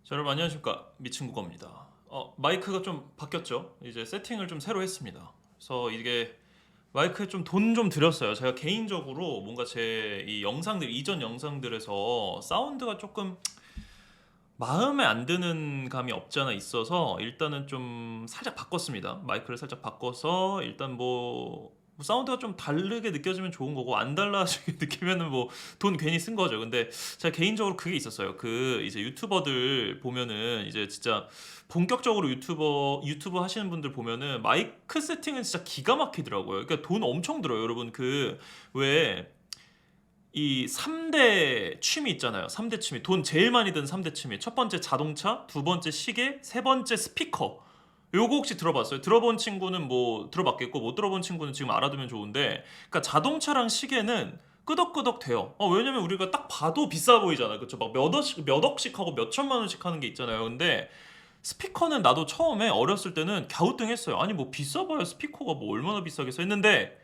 자, 여러분 안녕하십니까, 미친국어입니다. 마이크가 좀 바뀌었죠. 이제 세팅을 좀 새로 했습니다. 그래서 이게 마이크에 좀 돈 좀 들였어요. 제가 개인적으로 뭔가 제 이 영상들, 이전 영상들에서 사운드가 조금 마음에 안 드는 감이 없지 않아 있어서 일단은 좀 살짝 바꿨습니다. 마이크를 살짝 바꿔서 일단 뭐 사운드가 좀 다르게 느껴지면 좋은 거고, 안 달라지게 느끼면은 뭐 돈 괜히 쓴 거죠. 근데 제가 개인적으로 그게 있었어요. 그 이제 유튜버들 보면은 이제 진짜 본격적으로 유튜브 하시는 분들 보면은 마이크 세팅은 진짜 기가 막히더라고요. 그러니까 돈 엄청 들어요, 여러분. 왜 이 3대 취미 있잖아요. 3대 취미. 돈 제일 많이 든 3대 취미. 첫 번째 자동차, 두 번째 시계, 세 번째 스피커. 요거 혹시 들어봤어요? 들어본 친구는 뭐 들어봤겠고, 못 들어본 친구는 지금 알아두면 좋은데, 그러니까 자동차랑 시계는 끄덕끄덕 돼요. 왜냐면 우리가 딱 봐도 비싸 보이잖아요. 그쵸? 막 몇 억씩 하고 몇 천만 원씩 하는 게 있잖아요. 근데 스피커는 나도 처음에 어렸을 때는 갸우뚱했어요. 아니 뭐 비싸봐야 스피커가 뭐 얼마나 비싸겠어 했는데,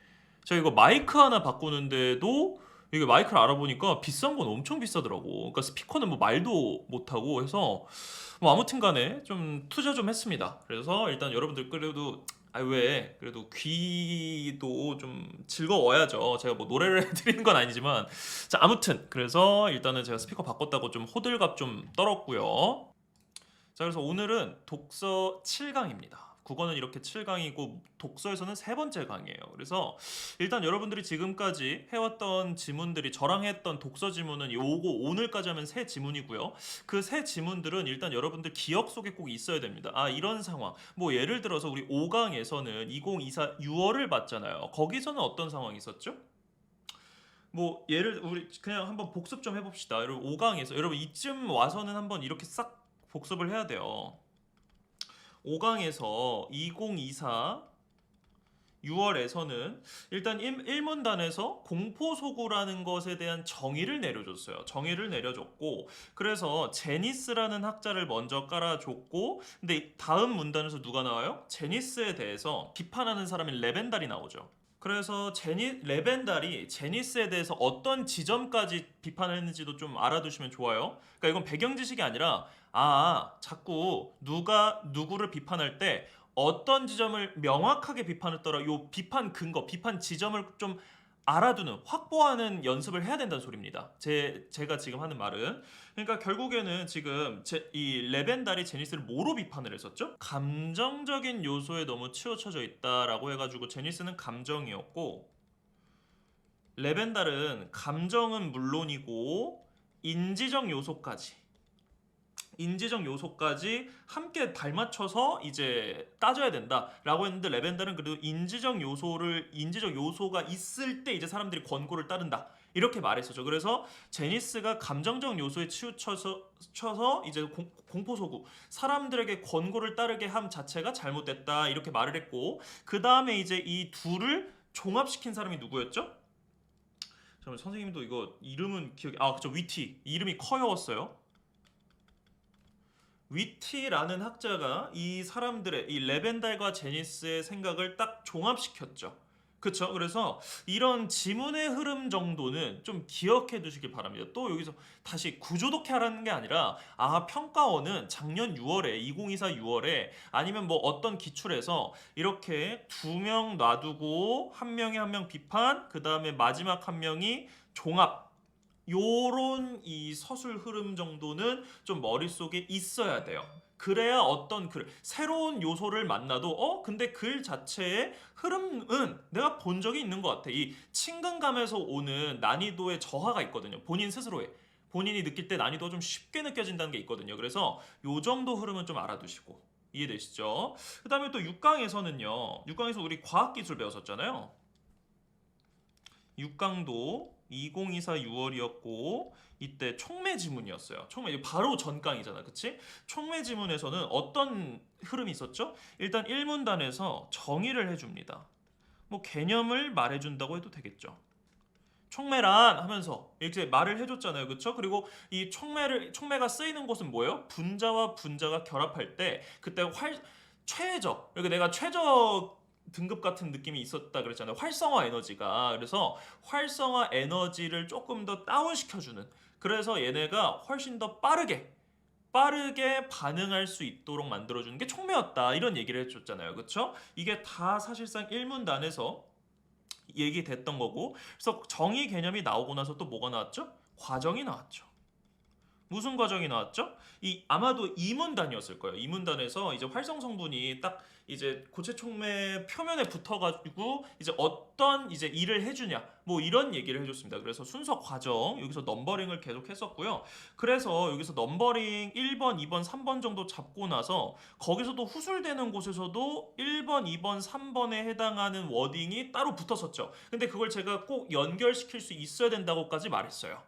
제가 이거 마이크 하나 바꾸는데도 이게 마이크를 알아보니까 비싼 건 엄청 비싸더라고. 그러니까 스피커는 뭐 말도 못하고 해서 뭐 아무튼 간에 좀 투자 좀 했습니다. 그래서 일단 여러분들 그래도 왜 그래도 귀도 좀 즐거워야죠. 제가 뭐 노래를 해드리는 건 아니지만, 자 아무튼 그래서 일단은 제가 스피커 바꿨다고 좀 호들갑 좀 떨었고요. 자, 그래서 오늘은 독서 7강입니다. 국어는 이렇게 7강이고 독서에서는 세 번째 강이에요. 그래서 일단 여러분들이 지금까지 해왔던 지문들이, 저랑 했던 독서 지문은 요거 오늘까지 하면 세 지문이고요. 그 세 지문들은 일단 여러분들 기억 속에 꼭 있어야 됩니다. 이런 상황. 뭐 예를 들어서 우리 5강에서는 2024 6월을 봤잖아요. 거기서는 어떤 상황이 있었죠? 뭐 예를 우리 그냥 한번 복습 좀 해봅시다. 여러분 5강에서 여러분 이쯤 와서는 한번 이렇게 싹 복습을 해야 돼요. 5강에서 2024 6월에서는 일단 1문단에서 공포소구라는 것에 대한 정의를 내려줬어요. 정의를 내려줬고, 그래서 제니스라는 학자를 먼저 깔아줬고, 근데 다음 문단에서 누가 나와요? 제니스에 대해서 비판하는 사람이 레벤달이 나오죠. 그래서 레벤달이 제니스에 대해서 어떤 지점까지 비판했는지도 좀 알아두시면 좋아요. 그러니까 이건 배경 지식이 아니라, 자꾸 누가 누구를 비판할 때 어떤 지점을 명확하게 비판했더라, 요 비판 근거, 비판 지점을 좀 알아두는, 확보하는 연습을 해야 된다는 소리입니다. 제가 지금 하는 말은, 그러니까 결국에는 지금 이 레벤달이 제니스를 뭐로 비판을 했었죠? 감정적인 요소에 너무 치우쳐져 있다라고 해가지고 제니스는 감정이었고, 레벤달은 감정은 물론이고 인지적 요소까지 함께 발맞춰서 이제 따져야 된다라고 했는데, 레벤달은 그래도 인지적 요소가 있을 때 이제 사람들이 권고를 따른다 이렇게 말했었죠. 그래서 제니스가 감정적 요소에 치우쳐서 이제 공포소구, 사람들에게 권고를 따르게 함 자체가 잘못됐다 이렇게 말을 했고, 그 다음에 이제 이 둘을 종합시킨 사람이 누구였죠? 잠깐만, 선생님도 이거 이름은 기억이, 그쵸, 위티. 이름이 커요웠어요. 위티라는 학자가 이 사람들의, 이 레벤달과 제니스의 생각을 딱 종합시켰죠. 그쵸? 그래서 이런 지문의 흐름 정도는 좀 기억해 두시길 바랍니다. 또 여기서 다시 구조독해 하라는 게 아니라, 평가원은 작년 6월에, 2024 6월에 아니면 뭐 어떤 기출에서 이렇게 두 명 놔두고 한 명이 한 명 비판, 그 다음에 마지막 한 명이 종합, 요런 이 서술 흐름 정도는 좀 머릿속에 있어야 돼요. 그래야 어떤 글, 새로운 요소를 만나도 근데 글 자체의 흐름은 내가 본 적이 있는 것 같아. 이 친근감에서 오는 난이도의 저하가 있거든요. 본인 스스로의. 본인이 느낄 때 난이도가 좀 쉽게 느껴진다는 게 있거든요. 그래서 요 정도 흐름은 좀 알아두시고. 이해되시죠? 그 다음에 또 6강에서는요. 6강에서 우리 과학기술 배웠었잖아요. 6강도 2024 6월이었고, 이때 촉매 지문이었어요. 촉매 바로 전강이잖아, 그치? 촉매 지문에서는 어떤 흐름이 있었죠? 일단 1문단에서 정의를 해줍니다. 뭐 개념을 말해준다고 해도 되겠죠. 촉매란 하면서 이렇게 말을 해줬잖아요, 그쵸? 그리고 이 촉매가 쓰이는 곳은 뭐예요? 분자와 분자가 결합할 때, 그때 최적, 그러니까 내가 최적 등급 같은 느낌이 있었다 그랬잖아요. 활성화 에너지가. 그래서 활성화 에너지를 조금 더 다운시켜주는, 그래서 얘네가 훨씬 더 빠르게 빠르게 반응할 수 있도록 만들어주는 게 촉매였다. 이런 얘기를 해줬잖아요. 그쵸? 이게 다 사실상 일문단에서 얘기됐던 거고, 그래서 정의 개념이 나오고 나서 또 뭐가 나왔죠? 과정이 나왔죠. 무슨 과정이 나왔죠? 이 아마도 이문단이었을 거예요. 이문단에서 이제 활성 성분이 딱 이제 고체 촉매 표면에 붙어가지고 이제 어떤 이제 일을 해주냐 뭐 이런 얘기를 해줬습니다. 그래서 순서 과정 여기서 넘버링을 계속 했었고요. 그래서 여기서 넘버링 1번, 2번, 3번 정도 잡고 나서 거기서도 후술되는 곳에서도 1번, 2번, 3번에 해당하는 워딩이 따로 붙었었죠. 근데 그걸 제가 꼭 연결시킬 수 있어야 된다고까지 말했어요.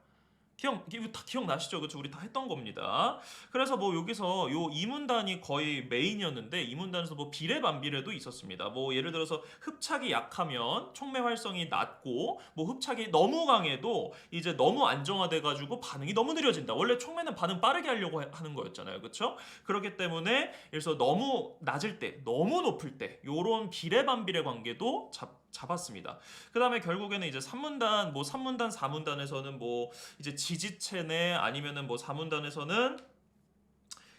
이거 다 기억나시죠? 그렇죠? 우리 다 했던 겁니다. 그래서 뭐 여기서 요 이문단이 거의 메인이었는데 이문단에서 뭐 비례반비례도 있었습니다. 뭐 예를 들어서 흡착이 약하면 촉매 활성이 낮고 뭐 흡착이 너무 강해도 이제 너무 안정화돼 가지고 반응이 너무 느려진다. 원래 촉매는 반응 빠르게 하려고 하는 거였잖아요. 그렇죠? 그렇기 때문에 그래서 너무 낮을 때, 너무 높을 때 요런 비례반비례 관계도 잡았습니다. 그 다음에 결국에는 이제 3문단, 뭐 3문단, 4문단에서는 뭐 이제 지지체네 아니면은 뭐 4문단에서는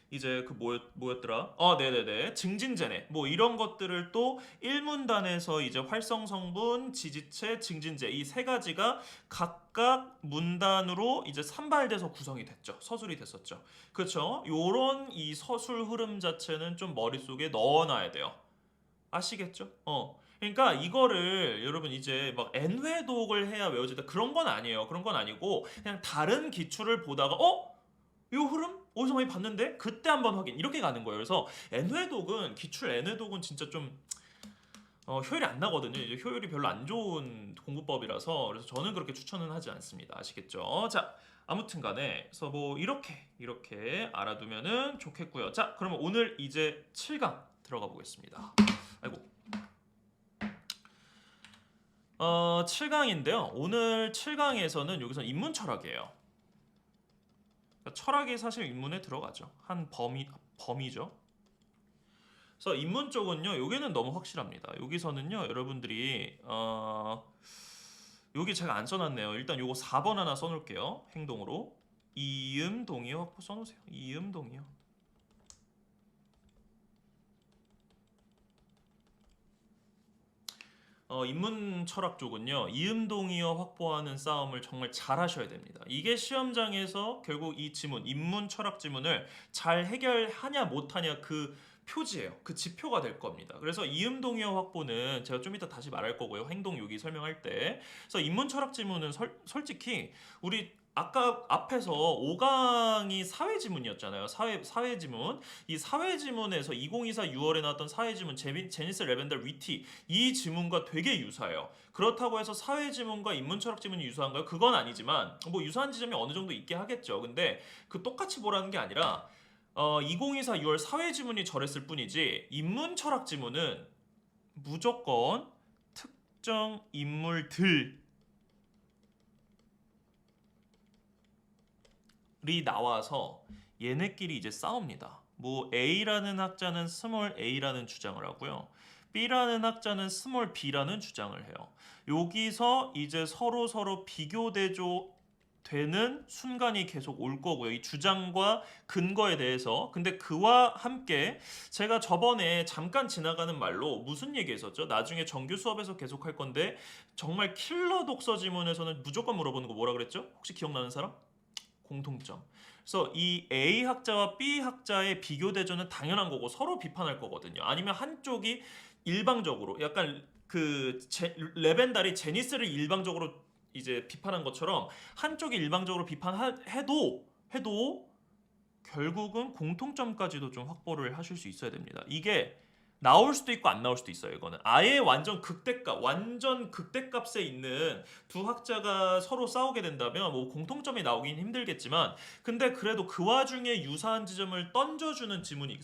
이제 그 뭐였더라? 네네네. 증진제네. 뭐 이런 것들을 또 1문단에서 이제 활성 성분, 지지체, 증진제 이 세 가지가 각각 문단으로 이제 산발돼서 구성이 됐죠. 서술이 됐었죠. 그렇죠? 요런 이 서술 흐름 자체는 좀 머릿속에 넣어놔야 돼요. 아시겠죠? 그러니까 이거를 여러분 이제 막 N회독을 해야 외워진다 그런 건 아니에요. 그런 건 아니고 그냥 다른 기출을 보다가 이 흐름 어디서 많이 봤는데 그때 한번 확인 이렇게 가는 거예요. 그래서 N회독은 기출 N회독은 진짜 좀 효율이 안 나거든요. 이제 효율이 별로 안 좋은 공부법이라서 그래서 저는 그렇게 추천은 하지 않습니다. 아시겠죠? 자, 아무튼 간에 그래서 뭐 이렇게 알아두면은 좋겠고요. 자, 그러면 오늘 이제 7강 들어가 보겠습니다. 아이고. 7강인데요. 오늘 7강에서는 여기서 인문 철학이에요. 그러니까 철학이 사실 인문에 들어가죠. 한 범위죠. 그래서 인문 쪽은요. 여기는 너무 확실합니다. 여기서는요. 여러분들이 여기 제가 안 써놨네요. 일단 요거 4번 하나 써놓을게요. 행동으로 이음 동의어 확보 써놓으세요. 이음 동의어. 인문 철학 쪽은요, 이음동의어 확보하는 싸움을 정말 잘 하셔야 됩니다. 이게 시험장에서 결국 이 지문, 인문 철학 지문을 잘 해결하냐 못하냐 그 표지예요. 그 지표가 될 겁니다. 그래서 이음동의어 확보는 제가 좀 이따 다시 말할 거고요. 행동 요기 설명할 때. 그래서 인문 철학 지문은 솔직히 우리 아까 앞에서 5강이 사회지문이었잖아요. 사회지문. 이 사회지문에서 2024 6월에 나왔던 사회지문 제니스 레벤달 위티 이 지문과 되게 유사해요. 그렇다고 해서 사회지문과 인문철학 지문이 유사한가요? 그건 아니지만 뭐 유사한 지점이 어느 정도 있게 하겠죠. 근데 그 똑같이 보라는 게 아니라 2024 6월 사회지문이 저랬을 뿐이지 인문철학 지문은 무조건 특정 인물들 이 나와서 얘네끼리 이제 싸웁니다. 뭐 A라는 학자는 스몰 A라는 주장을 하고요. B라는 학자는 스몰 B라는 주장을 해요. 여기서 이제 서로 비교대조 되는 순간이 계속 올 거고요. 이 주장과 근거에 대해서. 근데 그와 함께 제가 저번에 잠깐 지나가는 말로 무슨 얘기 했었죠? 나중에 정규 수업에서 계속 할 건데 정말 킬러 독서 지문에서는 무조건 물어보는 거 뭐라 그랬죠? 혹시 기억나는 사람? 공통점. 그래서 이 A 학자와 B 학자의 비교 대조는 당연한 거고 서로 비판할 거거든요. 아니면 한쪽이 일방적으로 약간 레벤달이 제니스를 일방적으로 이제 비판한 것처럼 한쪽이 일방적으로 비판해도 결국은 공통점까지도 좀 확보를 하실 수 있어야 됩니다. 이게 나올 수도 있고 안 나올 수도 있어요. 이거는 아예 완전 극대값에 있는 두 학자가 서로 싸우게 된다면 뭐 공통점이 나오긴 힘들겠지만 근데 그래도 그 와중에 유사한 지점을 던져주는 지문이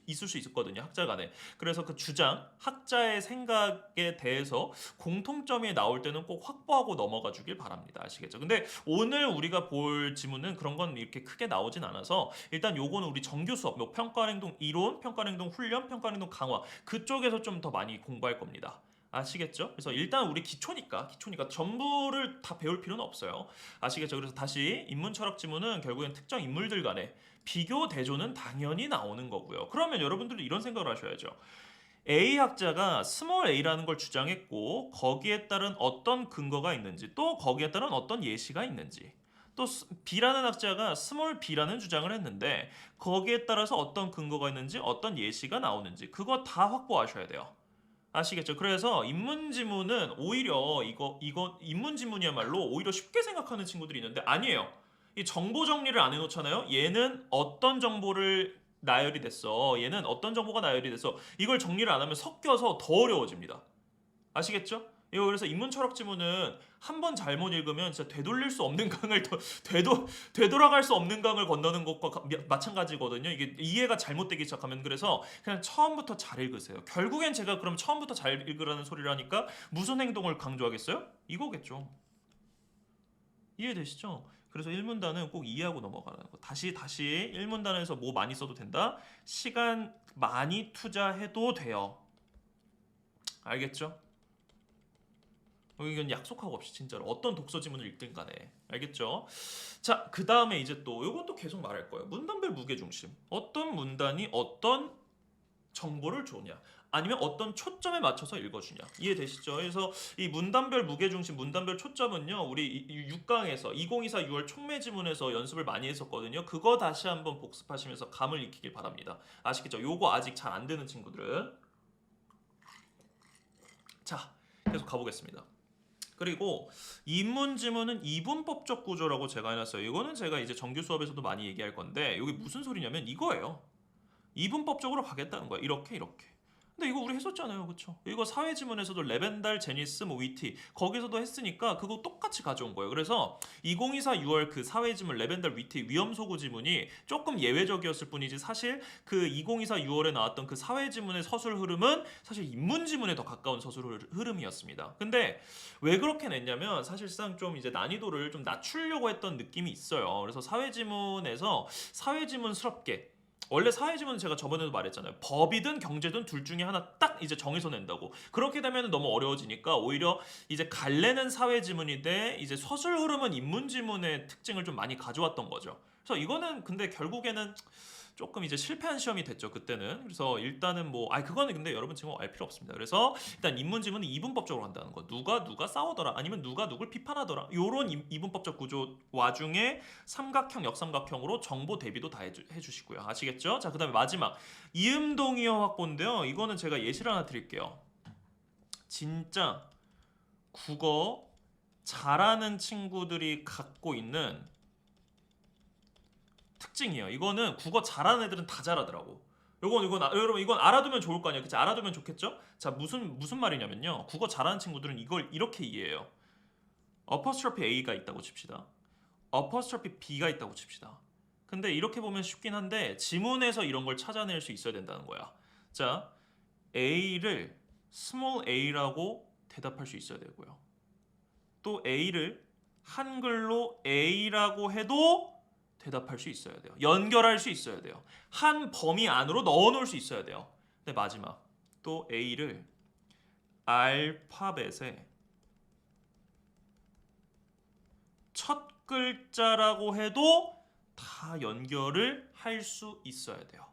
있을 수 있거든요. 학자 간에. 그래서 그 주장, 학자의 생각에 대해서 공통점이 나올 때는 꼭 확보하고 넘어가 주길 바랍니다. 아시겠죠? 근데 오늘 우리가 볼 지문은 그런 건 이렇게 크게 나오진 않아서 일단 요거는 우리 정규 수업, 뭐 평가행동 이론, 평가행동 훈련, 평가행동 강화 그쪽에서 좀 더 많이 공부할 겁니다. 아시겠죠? 그래서 일단 우리 기초니까 전부를 다 배울 필요는 없어요. 아시겠죠? 그래서 다시 인문 철학 지문은 결국엔 특정 인물들 간의 비교 대조는 당연히 나오는 거고요. 그러면 여러분들도 이런 생각을 하셔야죠. A 학자가 스몰 a라는 걸 주장했고 거기에 따른 어떤 근거가 있는지 또 거기에 따른 어떤 예시가 있는지 또 B라는 학자가 스몰 b라는 주장을 했는데 거기에 따라서 어떤 근거가 있는지 어떤 예시가 나오는지 그거 다 확보하셔야 돼요. 아시겠죠? 그래서 인문지문은 오히려 이거 인문지문이야말로 오히려 쉽게 생각하는 친구들이 있는데 아니에요. 이 정보 정리를 안 해놓잖아요. 얘는 어떤 정보를 나열이 됐어. 얘는 어떤 정보가 나열이 됐어. 이걸 정리를 안 하면 섞여서 더 어려워집니다. 아시겠죠? 이거 그래서 인문 철학 지문은 한 번 잘못 읽으면 진짜 되돌릴 수 없는 강을 되돌아갈 수 없는 강을 건너는 것과 마찬가지거든요. 이게 이해가 잘못되기 시작하면 그래서 그냥 처음부터 잘 읽으세요. 결국엔 제가 그럼 처음부터 잘 읽으라는 소리를 하니까 무슨 행동을 강조하겠어요? 이거겠죠. 이해되시죠? 그래서 1문단은 꼭 이해하고 넘어가는 거. 다시 1문단에서 뭐 많이 써도 된다. 시간 많이 투자해도 돼요. 알겠죠? 이건 약속하고 없이 진짜로 어떤 독서 지문을 읽든 간에 알겠죠? 자, 그 다음에 이제 또 이것도 계속 말할 거예요. 문단별 무게중심. 어떤 문단이 어떤 정보를 주냐 아니면 어떤 초점에 맞춰서 읽어주냐 이해되시죠? 그래서 이 문단별 무게중심, 문단별 초점은요 우리 6강에서 2024 6월 촉매 지문에서 연습을 많이 했었거든요. 그거 다시 한번 복습하시면서 감을 익히길 바랍니다. 아시겠죠? 요거 아직 잘 안 되는 친구들은 자 계속 가보겠습니다. 그리고 인문지문은 이분법적 구조라고 제가 해놨어요. 이거는 제가 이제 정규 수업에서도 많이 얘기할 건데 이게 무슨 소리냐면 이거예요. 이분법적으로 가겠다는 거야. 이렇게. 근데 이거 우리 했었잖아요. 그쵸? 이거 사회지문에서도 레벤달, 제니스, 뭐 위티 거기서도 했으니까 그거 똑같이 가져온 거예요. 그래서 2024 6월 그 사회지문 레벤달, 위티 위험소구 지문이 조금 예외적이었을 뿐이지 사실 그 2024 6월에 나왔던 그 사회지문의 서술 흐름은 사실 인문지문에 더 가까운 서술 흐름이었습니다. 근데 왜 그렇게 냈냐면 사실상 좀 이제 난이도를 좀 낮추려고 했던 느낌이 있어요. 그래서 사회지문에서 사회지문스럽게 원래 사회지문은 제가 저번에도 말했잖아요. 법이든 경제든 둘 중에 하나 딱 이제 정해서 낸다고. 그렇게 되면 너무 어려워지니까 오히려 이제 갈래는 사회지문인데 이제 서술 흐름은 인문지문의 특징을 좀 많이 가져왔던 거죠. 그래서 이거는 근데 결국에는 조금 이제 실패한 시험이 됐죠 그때는. 그래서 일단은 뭐 그거는 근데 여러분 지금 알 필요 없습니다. 그래서 일단 인문지문은 이분법적으로 한다는 거. 누가 싸우더라 아니면 누가 누굴 비판하더라 요런 이분법적 구조 와중에 삼각형 역삼각형으로 정보 대비도 다 해주시고요. 아시겠죠? 자, 그 다음에 마지막 이음동의어 확보인데요. 이거는 제가 예시를 하나 드릴게요. 진짜 국어 잘하는 친구들이 갖고 있는 특징이에요. 이거는 국어 잘하는 애들은 다 잘하더라고. 여러분 이건 알아두면 좋을 거 아니에요. 그치? 알아두면 좋겠죠? 자, 무슨 말이냐면요. 국어 잘하는 친구들은 이걸 이렇게 이해해요. 어퍼스트로피 A가 있다고 칩시다. 어퍼스트로피 B가 있다고 칩시다. 근데 이렇게 보면 쉽긴 한데 지문에서 이런 걸 찾아낼 수 있어야 된다는 거야. 자, A를 스몰 a라고 대답할 수 있어야 되고요. 또 A를 한글로 A라고 해도 대답할 수 있어야 돼요. 연결할 수 있어야 돼요. 한 범위 안으로 넣어놓을 수 있어야 돼요. 근데 마지막 또 A를 알파벳의 첫 글자라고 해도 다 연결을 할 수 있어야 돼요.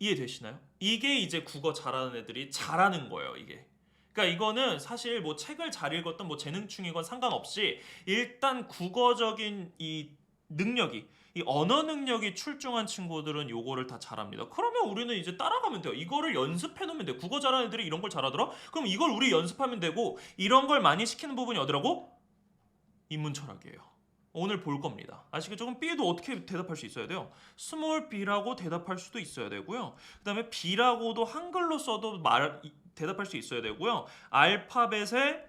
이해되시나요? 이게 이제 국어 잘하는 애들이 잘하는 거예요. 이게. 그러니까 이거는 사실 뭐 책을 잘 읽었던 뭐 재능충이건 상관없이 일단 국어적인 이 능력이 이 언어 능력이 출중한 친구들은 요거를 다 잘합니다. 그러면 우리는 이제 따라가면 돼요. 이거를 연습해 놓으면 돼요. 국어 잘하는 애들이 이런 걸 잘하더라? 그럼 이걸 우리 연습하면 되고 이런 걸 많이 시키는 부분이 어디라고? 인문 철학이에요. 오늘 볼 겁니다. 아시겠죠? 그럼 B도 어떻게 대답할 수 있어야 돼요? 스몰 b라고 대답할 수도 있어야 되고요. 그 다음에 B라고도 한글로 써도 대답할 수 있어야 되고요. 알파벳의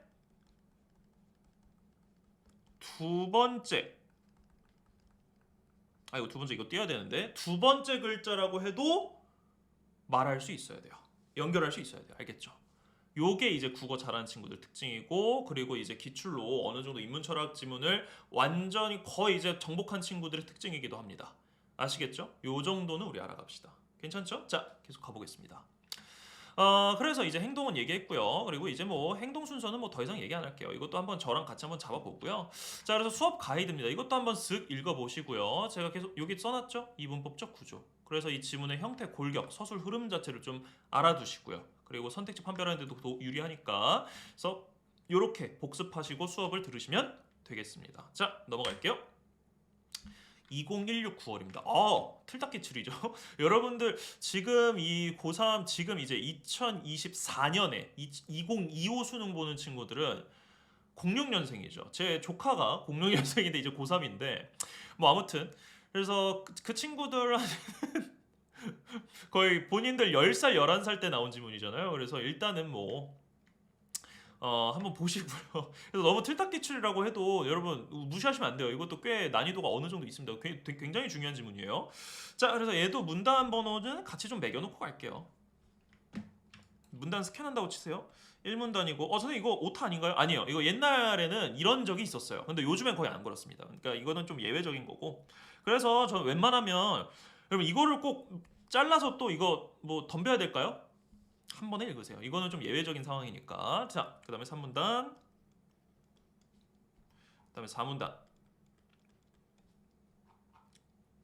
두 번째 이거 두 번째 이거 띄어야 되는데 두 번째 글자라고 해도 말할 수 있어야 돼요. 연결할 수 있어야 돼요. 알겠죠? 요게 이제 국어 잘하는 친구들 특징이고 그리고 이제 기출로 어느 정도 인문철학 지문을 완전히 거의 이제 정복한 친구들의 특징이기도 합니다. 아시겠죠? 요 정도는 우리 알아갑시다. 괜찮죠? 자, 계속 가보겠습니다. 그래서 이제 행동은 얘기했고요. 그리고 이제 뭐 행동 순서는 뭐 더 이상 얘기 안 할게요. 이것도 한번 저랑 같이 한번 잡아보고요. 자, 그래서 수업 가이드입니다. 이것도 한번 쓱 읽어보시고요. 제가 계속 여기 써놨죠? 이분법적 구조. 그래서 이 지문의 형태, 골격, 서술 흐름 자체를 좀 알아두시고요. 그리고 선택지 판별하는 데도 유리하니까. 그래서 이렇게 복습하시고 수업을 들으시면 되겠습니다. 자, 넘어갈게요. 2016 9월입니다. 틀딱기 출이죠. 여러분들 지금 이 고3 지금 이제 2024년에 2025 수능 보는 친구들은 06년생이죠. 제 조카가 06년생인데 이제 고3인데 뭐 아무튼 그래서 그 친구들 거의 본인들 10살 11살 때 나온 지문이잖아요. 그래서 일단은 뭐 한번 보시고요. 그래서 너무 틀딱기출이라고 해도 여러분 무시하시면 안 돼요. 이것도 꽤 난이도가 어느 정도 있습니다. 굉장히 중요한 지문이에요. 자, 그래서 얘도 문단 번호는 같이 좀 매겨놓고 갈게요. 문단 스캔한다고 치세요. 1문단이고, 선생님 이거 오타 아닌가요? 아니에요. 이거 옛날에는 이런 적이 있었어요. 근데 요즘엔 거의 안 그렇습니다. 그러니까 이거는 좀 예외적인 거고. 그래서 저 웬만하면 여러분 이거를 꼭 잘라서 또 이거 뭐 덤벼야 될까요? 한 번에 읽으세요. 이거는 좀 예외적인 상황이니까. 자, 그 다음에 3문단, 그 다음에 4문단.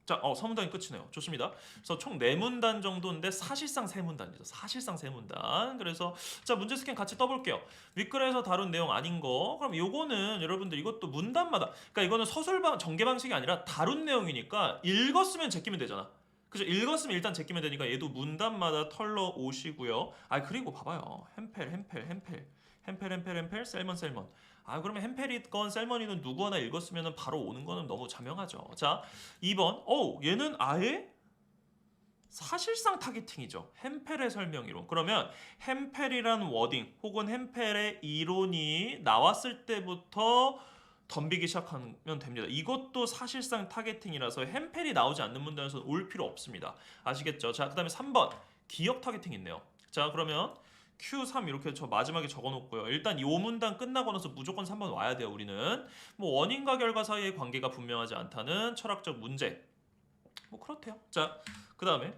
자, 3문단이 끝이네요. 좋습니다. 그래서 총 4문단 정도인데 사실상 3문단이죠. 사실상 3문단. 그래서 자, 문제 스캔 같이 떠볼게요. 윗글에서 다룬 내용 아닌 거. 그럼 요거는 여러분들 이것도 문단마다 그러니까 이거는 서술방 전개 방식이 아니라 다룬 내용이니까 읽었으면 제끼면 되잖아. 그죠? 읽었으면 일단 제끼면 되니까 얘도 문단마다 털러 오시고요. 그리고 봐봐요. 햄펠, 셀먼. 그러면 햄펠이건 셀먼이든 누구 하나 읽었으면 바로 오는 거는 너무 자명하죠. 자, 2번. 얘는 아예 사실상 타겟팅이죠. 햄펠의 설명이론. 그러면 햄펠이란 워딩 혹은 햄펠의 이론이 나왔을 때부터 덤비기 시작하면 됩니다. 이것도 사실상 타겟팅이라서 햄펠이 나오지 않는 문단에서는 올 필요 없습니다. 아시겠죠? 자, 그 다음에 3번. 기억 타겟팅 있네요. 자, 그러면 Q3 이렇게 저 마지막에 적어놓고요. 일단 이 5문단 끝나고 나서 무조건 3번 와야 돼요. 우리는 뭐 원인과 결과 사이의 관계가 분명하지 않다는 철학적 문제. 뭐 그렇대요. 자, 그 다음에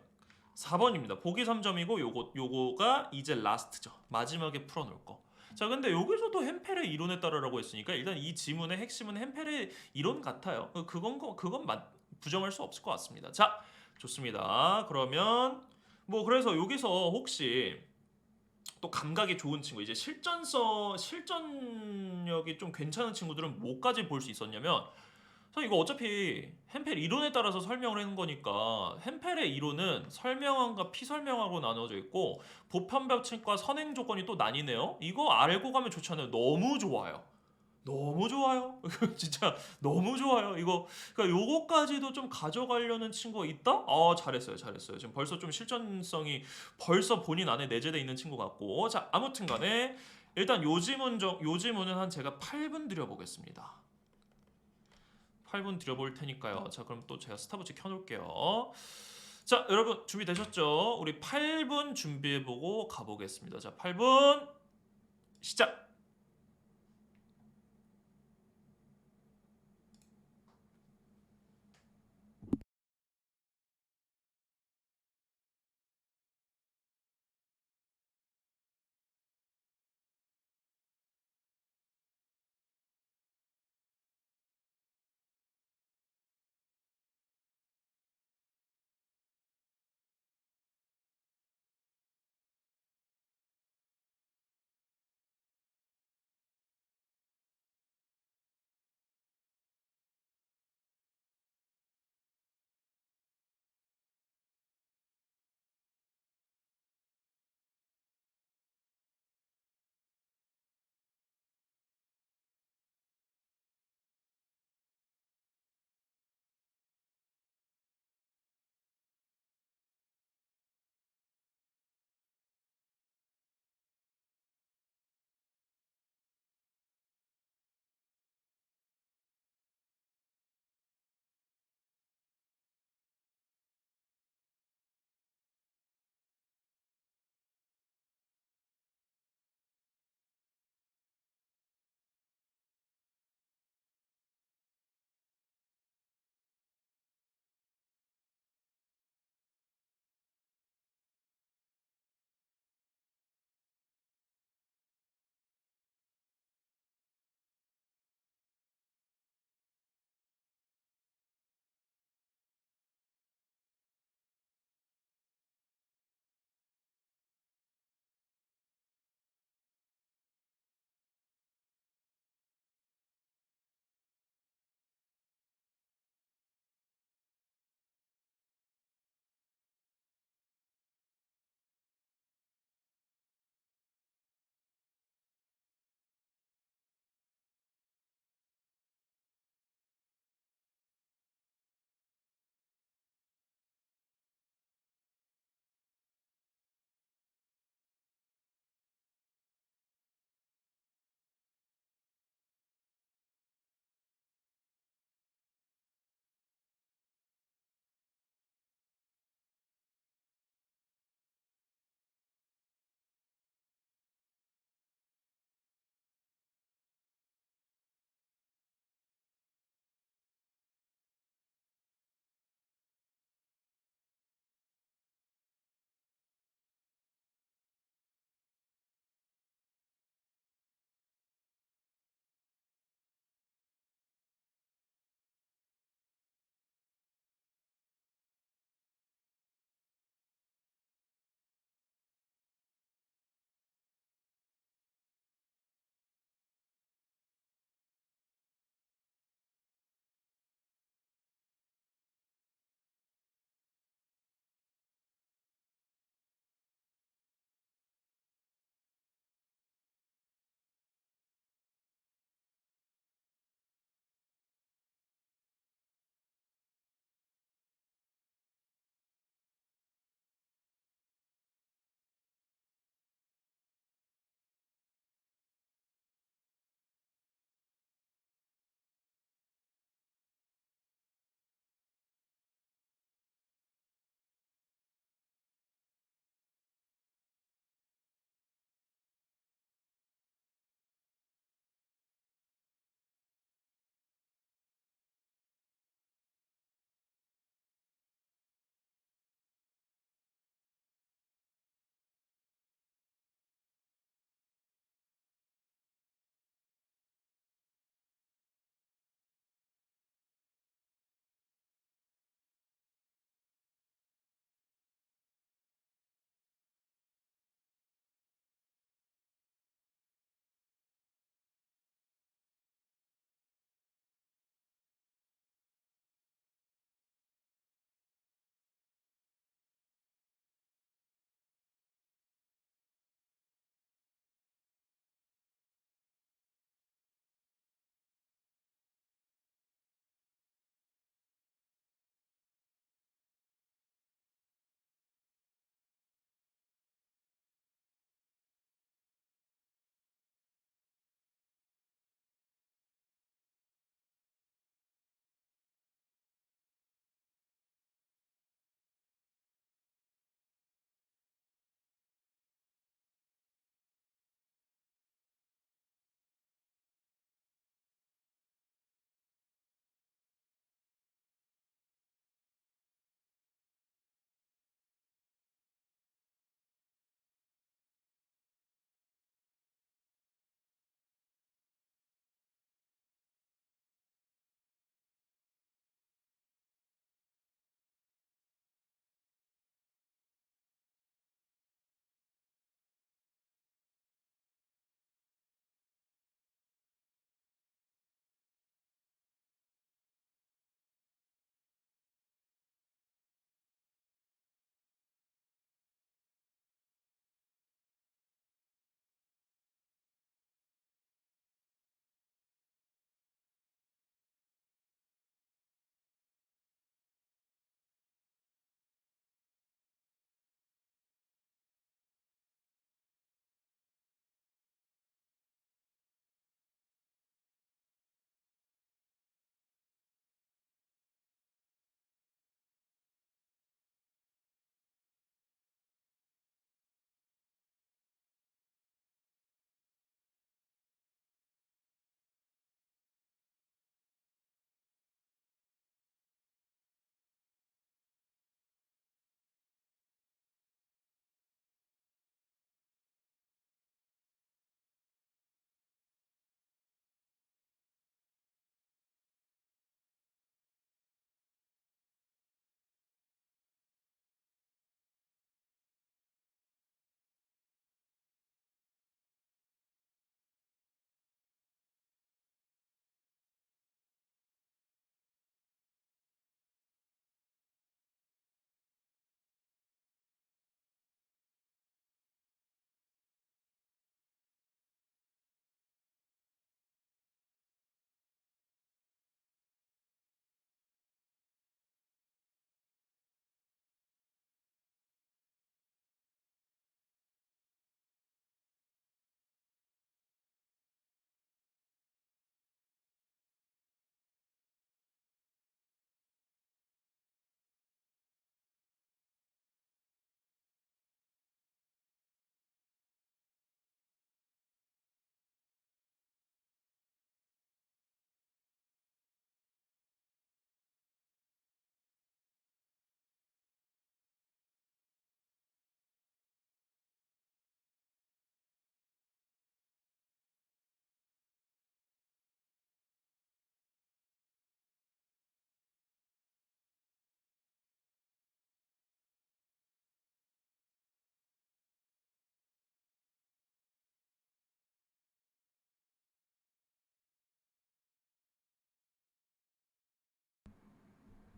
4번입니다. 보기 3점이고 요거가 이제 라스트죠. 마지막에 풀어놓을 거. 자, 근데 여기서도 햄펠의 이론에 따르라고 했으니까 일단 이 지문의 핵심은 햄펠의 이론 같아요. 그건 부정할 수 없을 것 같습니다. 자, 좋습니다. 그러면 뭐 그래서 여기서 혹시 또 감각이 좋은 친구 이제 실전력이 좀 괜찮은 친구들은 뭐까지 볼 수 있었냐면 이거 어차피 햄펠 이론에 따라서 설명을 하는 거니까 햄펠의 이론은 설명안과 피설명하고 나눠져 있고 보편법칙과 선행 조건이 또 나뉘네요. 이거 알고 가면 좋잖아요. 너무 좋아요. 너무 좋아요. 진짜 너무 좋아요. 그러니까 요거까지도 좀 가져가려는 친구가 있다? 잘했어요. 지금 벌써 좀 실전성이 벌써 본인 안에 내재돼 있는 친구 같고. 자, 아무튼 간에 일단 요 지문은 한 제가 8분 드려보겠습니다. 8분 드려볼 테니까요. 자, 그럼 또 제가 스탑워치 켜놓을게요. 자, 여러분 준비되셨죠? 우리 8분 준비해보고 가보겠습니다. 자, 8분 시작!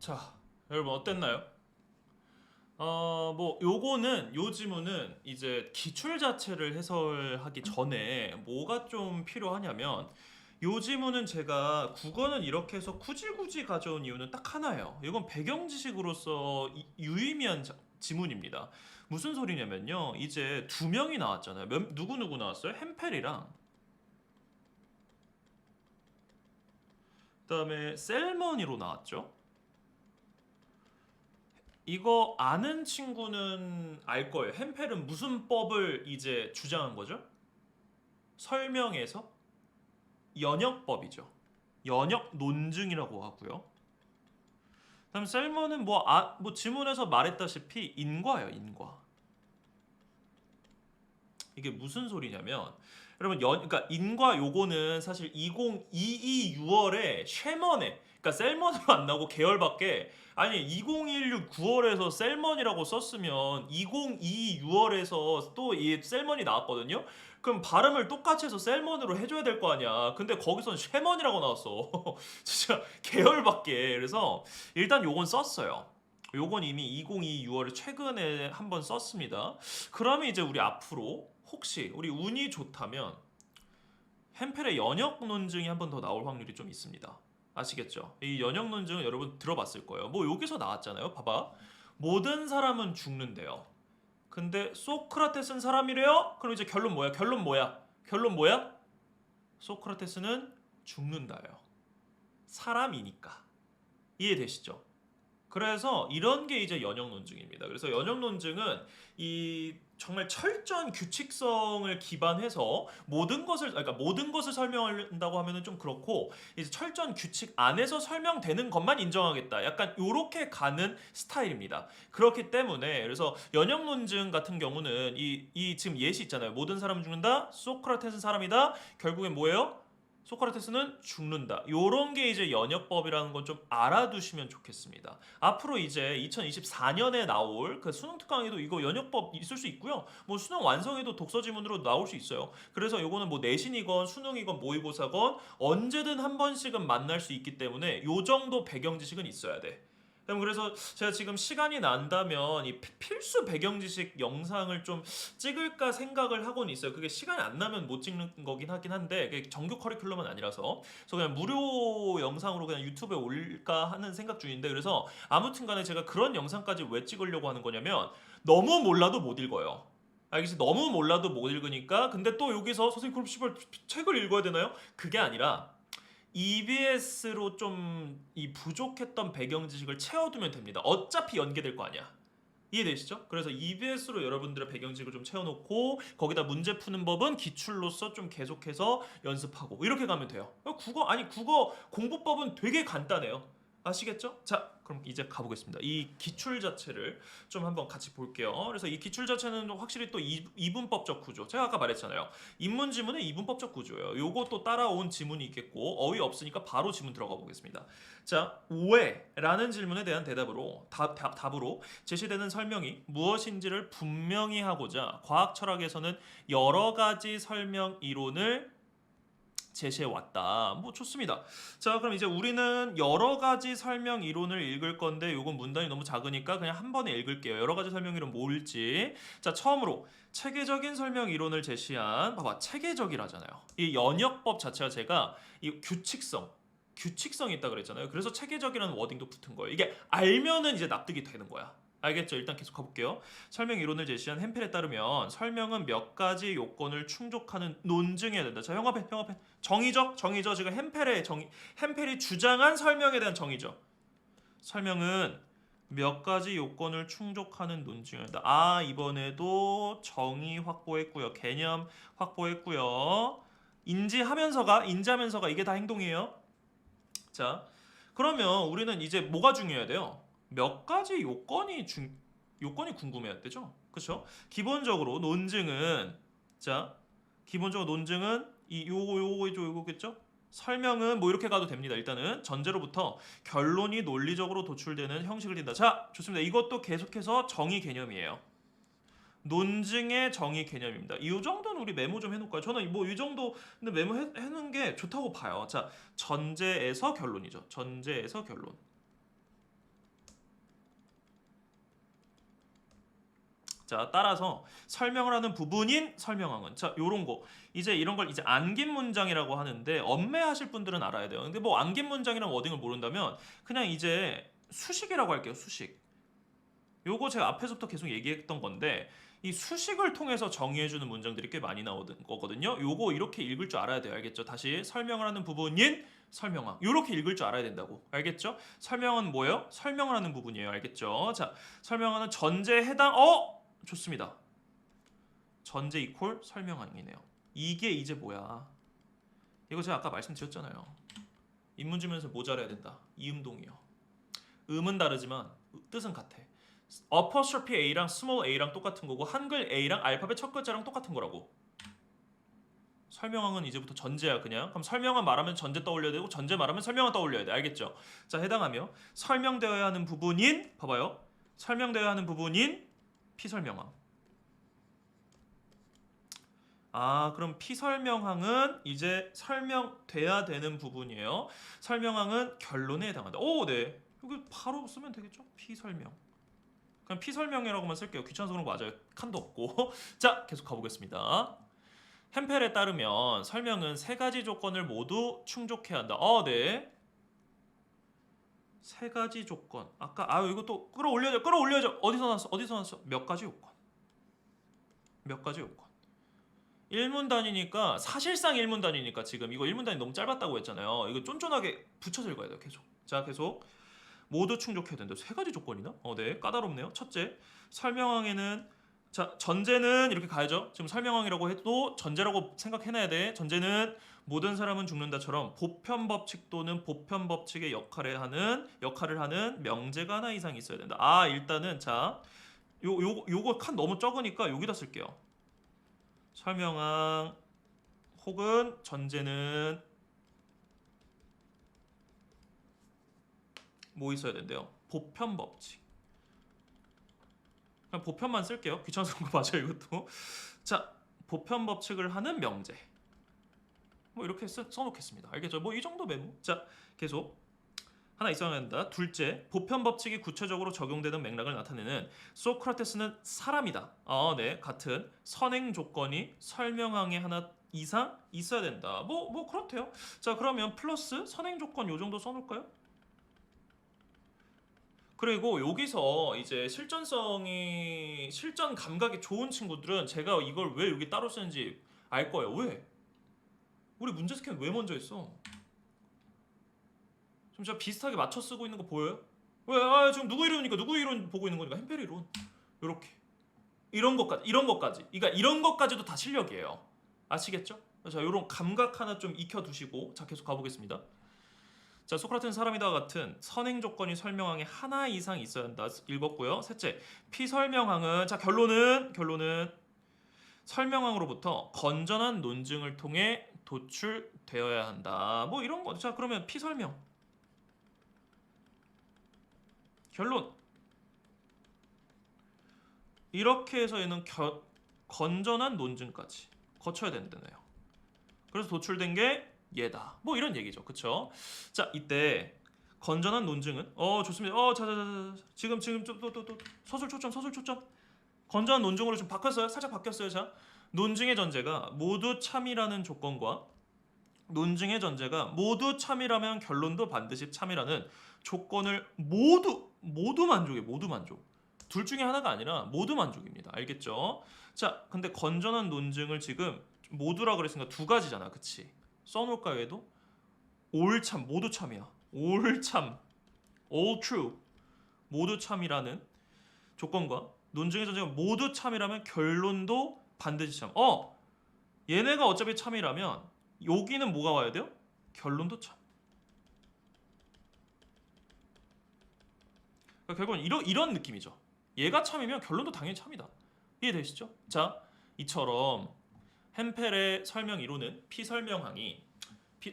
자, 여러분 어땠나요? 뭐 요거는 요 지문은 이제 기출 자체를 해설하기 전에 뭐가 좀 필요하냐면 요 지문은 제가 국어는 이렇게 해서 굳이 가져온 이유는 딱 하나예요. 이건 배경 지식으로서 유의미한 지문입니다. 무슨 소리냐면요. 이제 두 명이 나왔잖아요. 누구 나왔어요? 햄펠이랑 그다음에 셀머니로 나왔죠. 이거 아는 친구는 알 거예요. 햄펠은 무슨 법을 이제 주장한 거죠? 설명에서 연역법이죠. 연역 논증이라고 하고요. 그다음 셀머는 뭐 지문에서 말했다시피 인과예요, 인과. 이게 무슨 소리냐면 여러분 그러니까 인과 요거는 사실 2022 6월에 쉐먼에 그러니까 셀먼으로 안 나오고 계열밖에 아니 2016 9월에서 셀먼이라고 썼으면 2022 6월에서 또 이 셀먼이 나왔거든요. 그럼 발음을 똑같이 해서 셀먼으로 해줘야 될 거 아니야. 근데 거기선 쉐먼이라고 나왔어. 진짜 계열밖에. 그래서 일단 요건 썼어요. 요건 이미 2022 6월에 최근에 한번 썼습니다. 그러면 이제 우리 앞으로 혹시 우리 운이 좋다면 햄펠의 연역 논증이 한 번 더 나올 확률이 좀 있습니다. 아시겠죠? 이 연역 논증은 여러분 들어봤을 거예요. 뭐 여기서 나왔잖아요. 봐봐. 모든 사람은 죽는데요. 근데 소크라테스는 사람이래요? 그럼 이제 결론 뭐야? 결론 뭐야? 소크라테스는 죽는다예요. 사람이니까. 이해되시죠? 그래서 이런 게 이제 연역 논증입니다. 그래서 연역 논증은 이 정말 철저한 규칙성을 기반해서 모든 것을 설명한다고 하면은 좀 그렇고 이제 철저한 규칙 안에서 설명되는 것만 인정하겠다. 약간 요렇게 가는 스타일입니다. 그렇기 때문에 그래서 연역 논증 같은 경우는 이 지금 예시 있잖아요. 모든 사람은 죽는다. 소크라테스는 사람이다. 결국엔 뭐예요? 소크라테스는 죽는다. 요런 게 이제 연역법이라는 건 좀 알아두시면 좋겠습니다. 앞으로 이제 2024년에 나올 그 수능 특강에도 이거 연역법 있을 수 있고요. 뭐 수능 완성에도 독서 지문으로 나올 수 있어요. 그래서 요거는 뭐 내신이건 수능이건 모의고사건 언제든 한 번씩은 만날 수 있기 때문에 요 정도 배경 지식은 있어야 돼. 그래서 제가 지금 시간이 난다면 이 필수 배경 지식 영상을 좀 찍을까 생각을 하고는 있어요. 그게 시간이 안 나면 못 찍는 거긴 하긴 한데 그게 정규 커리큘럼은 아니라서 그래서 그냥 무료 영상으로 그냥 유튜브에 올릴까 하는 생각 중인데 그래서 아무튼간에 제가 그런 영상까지 왜 찍으려고 하는 거냐면 너무 몰라도 못 읽어요. 알겠지? 너무 몰라도 못 읽으니까 근데 또 여기서 선생님 그럼 씨발 책을 읽어야 되나요? 그게 아니라 EBS로 좀 이 부족했던 배경 지식을 채워두면 됩니다. 어차피 연계될 거 아니야. 이해되시죠? 그래서 EBS로 여러분들의 배경 지식을 좀 채워놓고 거기다 문제 푸는 법은 기출로서 좀 계속해서 연습하고 이렇게 가면 돼요. 국어 공부법은 되게 간단해요. 아시겠죠? 자, 그럼 이제 가보겠습니다. 이 기출 자체를 좀 한번 같이 볼게요. 그래서 이 기출 자체는 확실히 또 이분법적 구조. 제가 아까 말했잖아요. 인문 지문은 이분법적 구조예요. 요것도 따라온 지문이 있겠고 어휘 없으니까 바로 지문 들어가 보겠습니다. 자, 왜라는 질문에 대한 답으로 제시되는 설명이 무엇인지를 분명히 하고자 과학 철학에서는 여러 가지 설명 이론을 제시해 왔다. 뭐 좋습니다. 자, 그럼 이제 우리는 여러 가지 설명 이론을 읽을 건데 요건 문단이 너무 작으니까 그냥 한 번에 읽을게요. 여러 가지 설명 이론 뭘지. 자, 처음으로 체계적인 설명 이론을 제시한 봐봐. 체계적이라잖아요. 이 연역법 자체가 제가 이 규칙성이 있다 그랬잖아요. 그래서 체계적이라는 워딩도 붙은 거예요. 이게 알면은 이제 납득이 되는 거야. 알겠죠? 일단 계속 가볼게요. 설명 이론을 제시한 햄펠에 따르면 설명은 몇 가지 요건을 충족하는 논증해야 된다. 자, 형합해. 정의죠. 지금 햄펠이 주장한 설명에 대한 정의죠. 설명은 몇 가지 요건을 충족하는 논증해야 된다. 아, 이번에도 정의 확보했고요. 개념 확보했고요. 인지하면서가 이게 다 행동이에요. 자, 그러면 우리는 이제 뭐가 중요해야 돼요? 몇 가지 요건이 궁금해야 되죠. 그렇죠? 기본적으로 논증은 요거겠죠? 설명은 뭐 이렇게 가도 됩니다. 일단은 전제로부터 결론이 논리적으로 도출되는 형식을 띈다. 자, 좋습니다. 이것도 계속해서 정의 개념이에요. 논증의 정의 개념입니다. 이 정도는 우리 메모 좀 해놓을까요? 저는 뭐 이 정도 메모해놓은 게 좋다고 봐요. 자, 전제에서 결론이죠. 전제에서 결론. 자, 따라서 설명을 하는 부분인 설명항은 자, 요런 거 이제 이런 걸 이제 안긴 문장이라고 하는데 엄매하실 분들은 알아야 돼요. 근데 뭐 안긴 문장이랑 워딩을 모른다면 그냥 이제 수식이라고 할게요. 수식. 요거 제가 앞에서부터 계속 얘기했던 건데 이 수식을 통해서 정의해주는 문장들이 꽤 많이 나오는 거거든요. 요거 이렇게 읽을 줄 알아야 돼요. 알겠죠? 다시 설명을 하는 부분인 설명항. 요렇게 읽을 줄 알아야 된다고. 알겠죠? 설명은 뭐예요? 설명을 하는 부분이에요. 알겠죠? 자, 설명하는 전제에 해당 좋습니다. 전제 이퀄 설명항이네요. 이게 이제 뭐야? 이거 제가 아까 말씀드렸잖아요. 인문지문에서 모자라야 된다. 이음동이요. 음은 다르지만 뜻은 같아. 어퍼스트로피 A랑 스몰 a랑 똑같은 거고 한글 A랑 알파벳 첫 글자랑 똑같은 거라고. 설명항은 이제부터 전제야 그냥. 그럼 설명항 말하면 전제 떠올려야 되고 전제 말하면 설명항 떠올려야 돼. 알겠죠? 자, 해당하며 설명되어야 하는 부분인 봐봐요. 설명되어야 하는 부분인 피설명항. 그럼 피설명항은 이제 설명돼야 되는 부분이에요. 설명항은 결론에 해당한다. 네. 여기 바로 쓰면 되겠죠? 피설명. 그냥 피설명이라고만 쓸게요. 귀찮아서 그런 거 맞아요. 칸도 없고. 자, 계속 가보겠습니다. 햄펠에 따르면 설명은 세 가지 조건을 모두 충족해야 한다. 네. 세 가지 조건. 아까 이거 또 끌어올려줘. 어디서 났어? 몇 가지 요건. 몇 가지 요건. 1문 단위니까 사실상 1문 단위니까 지금 이거 1문 단위 너무 짧았다고 했잖아요. 이거 쫀쫀하게 붙여서 읽어야 돼요. 계속. 자, 계속. 모두 충족해야 된다. 세 가지 조건이나? 네, 까다롭네요. 첫째, 설명항에는 자, 전제는 이렇게 가야죠. 지금 설명항이라고 해도 전제라고 생각해놔야 돼. 전제는 모든 사람은 죽는다처럼 보편 법칙 또는 보편 법칙의 역할을 하는 명제가 하나 이상 있어야 된다. 일단은 자, 요거 칸 너무 적으니까 여기다 쓸게요. 설명항 혹은 전제는 뭐 있어야 된대요? 보편 법칙. 그냥 보편만 쓸게요. 귀찮아서 그런 거 맞아요, 이것도. 자, 보편 법칙을 하는 명제. 뭐 이렇게 써놓겠습니다. 알겠죠? 뭐 이 정도 메모. 자, 계속 하나 있어야 한다. 둘째, 보편 법칙이 구체적으로 적용되는 맥락을 나타내는 소크라테스는 사람이다. 네, 같은 선행 조건이 설명항에 하나 이상 있어야 된다. 뭐 그렇대요. 자, 그러면 플러스 선행 조건 요 정도 써놓을까요? 그리고 여기서 이제 실전 감각이 좋은 친구들은 제가 이걸 왜 여기 따로 쓰는지 알 거예요. 왜? 우리 문제 스캔 왜 먼저 했어? 좀 제가 비슷하게 맞춰 쓰고 있는 거 보여요? 왜? 지금 누구 이론이니까 누구 이론 보고 있는 거니까 햄페리 이론. 요렇게. 이런 것까지. 그러니까 이런 것까지도 다 실력이에요. 아시겠죠? 자, 요런 감각 하나 좀 익혀두시고 자, 계속 가보겠습니다. 자, 소크라테스는 사람이다 같은 선행 조건이 설명항에 하나 이상 있어야 한다. 읽었고요. 셋째, 피설명항은 자, 결론은 설명항으로부터 건전한 논증을 통해 도출되어야 한다. 뭐 이런 거. 자, 그러면 피설명. 결론. 이렇게 해서 얘는 건전한 논증까지 거쳐야 된다네요. 그래서 도출된 게 얘다. 뭐 이런 얘기죠. 그쵸? 자, 이때 건전한 논증은 좋습니다. 자. 지금 또 서술 초점. 건전한 논증으로 좀 바뀌었어요. 살짝 바뀌었어요. 자, 논증의 전제가 모두 참이라는 조건과 논증의 전제가 모두 참이라면 결론도 반드시 참이라는 조건을 모두 만족해. 모두 만족. 둘 중에 하나가 아니라 모두 만족입니다. 알겠죠? 자, 근데 건전한 논증을 지금 모두라 그랬으니까 두 가지잖아. 그치? 써놓을까요, 얘도? all 참, 모두 참이야. all 참, all true, 모두 참이라는 조건과 논증의 전제가 모두 참이라면 결론도 반드시 참. 얘네가 어차피 참이라면 여기는 뭐가 와야 돼요? 결론도 참. 그러니까 결국은 이런 느낌이죠. 얘가 참이면 결론도 당연히 참이다. 이해되시죠? 자, 이처럼 햄펠의 설명 이론은 피설명항이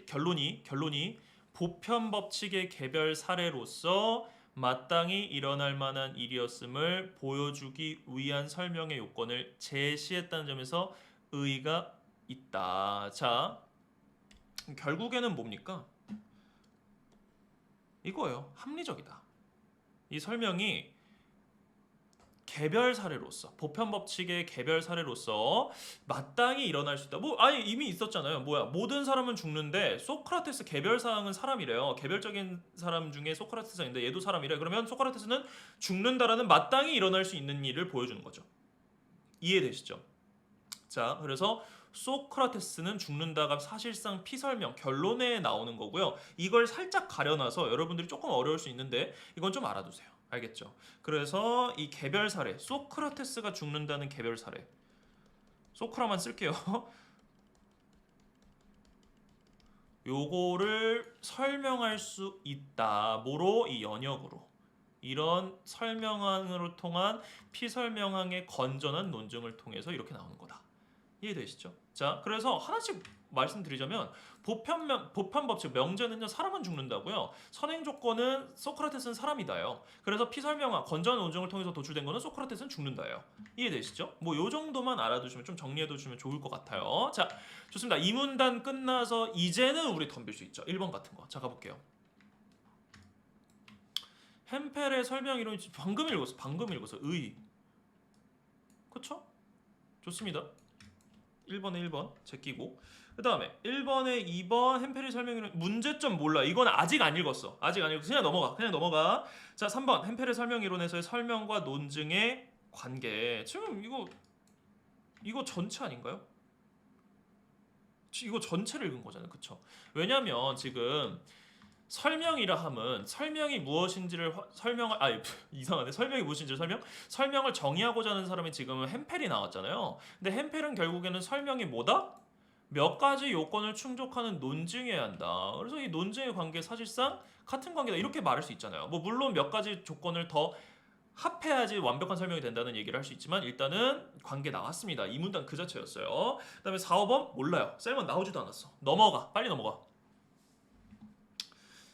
결론이 보편 법칙의 개별 사례로서 마땅히 일어날 만한 일이었음을 보여주기 위한 설명의 요건을 제시했다는 점에서 의의가 있다. 자, 결국에는 뭡니까? 이거예요. 합리적이다. 이 설명이 개별 사례로서 보편 법칙의 개별 사례로서 마땅히 일어날 수 있다. 뭐 아니 이미 있었잖아요. 뭐야 모든 사람은 죽는데 소크라테스 개별 사항은 사람이래요. 개별적인 사람 중에 소크라테스가 있는데 얘도 사람이래. 그러면 소크라테스는 죽는다라는 마땅히 일어날 수 있는 일을 보여주는 거죠. 이해되시죠? 자, 그래서 소크라테스는 죽는다가 사실상 피설명 결론에 나오는 거고요. 이걸 살짝 가려놔서 여러분들이 조금 어려울 수 있는데 이건 좀 알아두세요. 알겠죠? 그래서 이 개별 사례, 소크라테스가 죽는다는 개별 사례. 소크라만 쓸게요. 요거를 설명할 수 있다. 뭐로? 이 연역으로. 이런 설명항으로 통한 피설명항의 건전한 논증을 통해서 이렇게 나오는 거다. 이해되시죠? 자, 그래서 하나씩 말씀드리자면 보편 법칙 명제는요 사람은 죽는다고요. 선행 조건은 소크라테스는 사람이다요. 그래서 피설명화 건전한 논증을 통해서 도출된 거는 소크라테스는 죽는다요. 이해되시죠? 뭐 요 정도만 알아두시면 좀 정리해 두시면 좋을 것 같아요. 자, 좋습니다. 이 문단 끝나서 이제는 우리 덤빌 수 있죠. 1번 같은 거. 자, 가볼게요. 햄펠의 설명 이론이 방금 읽었어. 의. 그쵸? 좋습니다. 1번에 1번 제끼고 그 다음에 1번에 2번 햄펠의 설명이론 문제점 몰라. 이건 아직 안 읽었어. 그냥 넘어가. 자, 3번 햄펠의 설명이론에서의 설명과 논증의 관계. 지금 이거 전체 아닌가요? 이거 전체를 읽은 거잖아요. 그쵸? 왜냐면 지금 설명이라 함은 설명이 무엇인지를 이상하네. 설명이 무엇인지를 설명을 정의하고자 하는 사람이 지금은 햄펠이 나왔잖아요. 근데 햄펠은 결국에는 설명이 뭐다? 몇 가지 요건을 충족하는 논증이어야 한다. 그래서 이 논증의 관계 사실상 같은 관계다 이렇게 말할 수 있잖아요. 뭐 물론 몇 가지 조건을 더 합해야지 완벽한 설명이 된다는 얘기를 할 수 있지만 일단은 관계 나왔습니다. 이 문단 그 자체였어요. 그다음에 4, 5번 몰라요. 셀만 나오지도 않았어. 빨리 넘어가.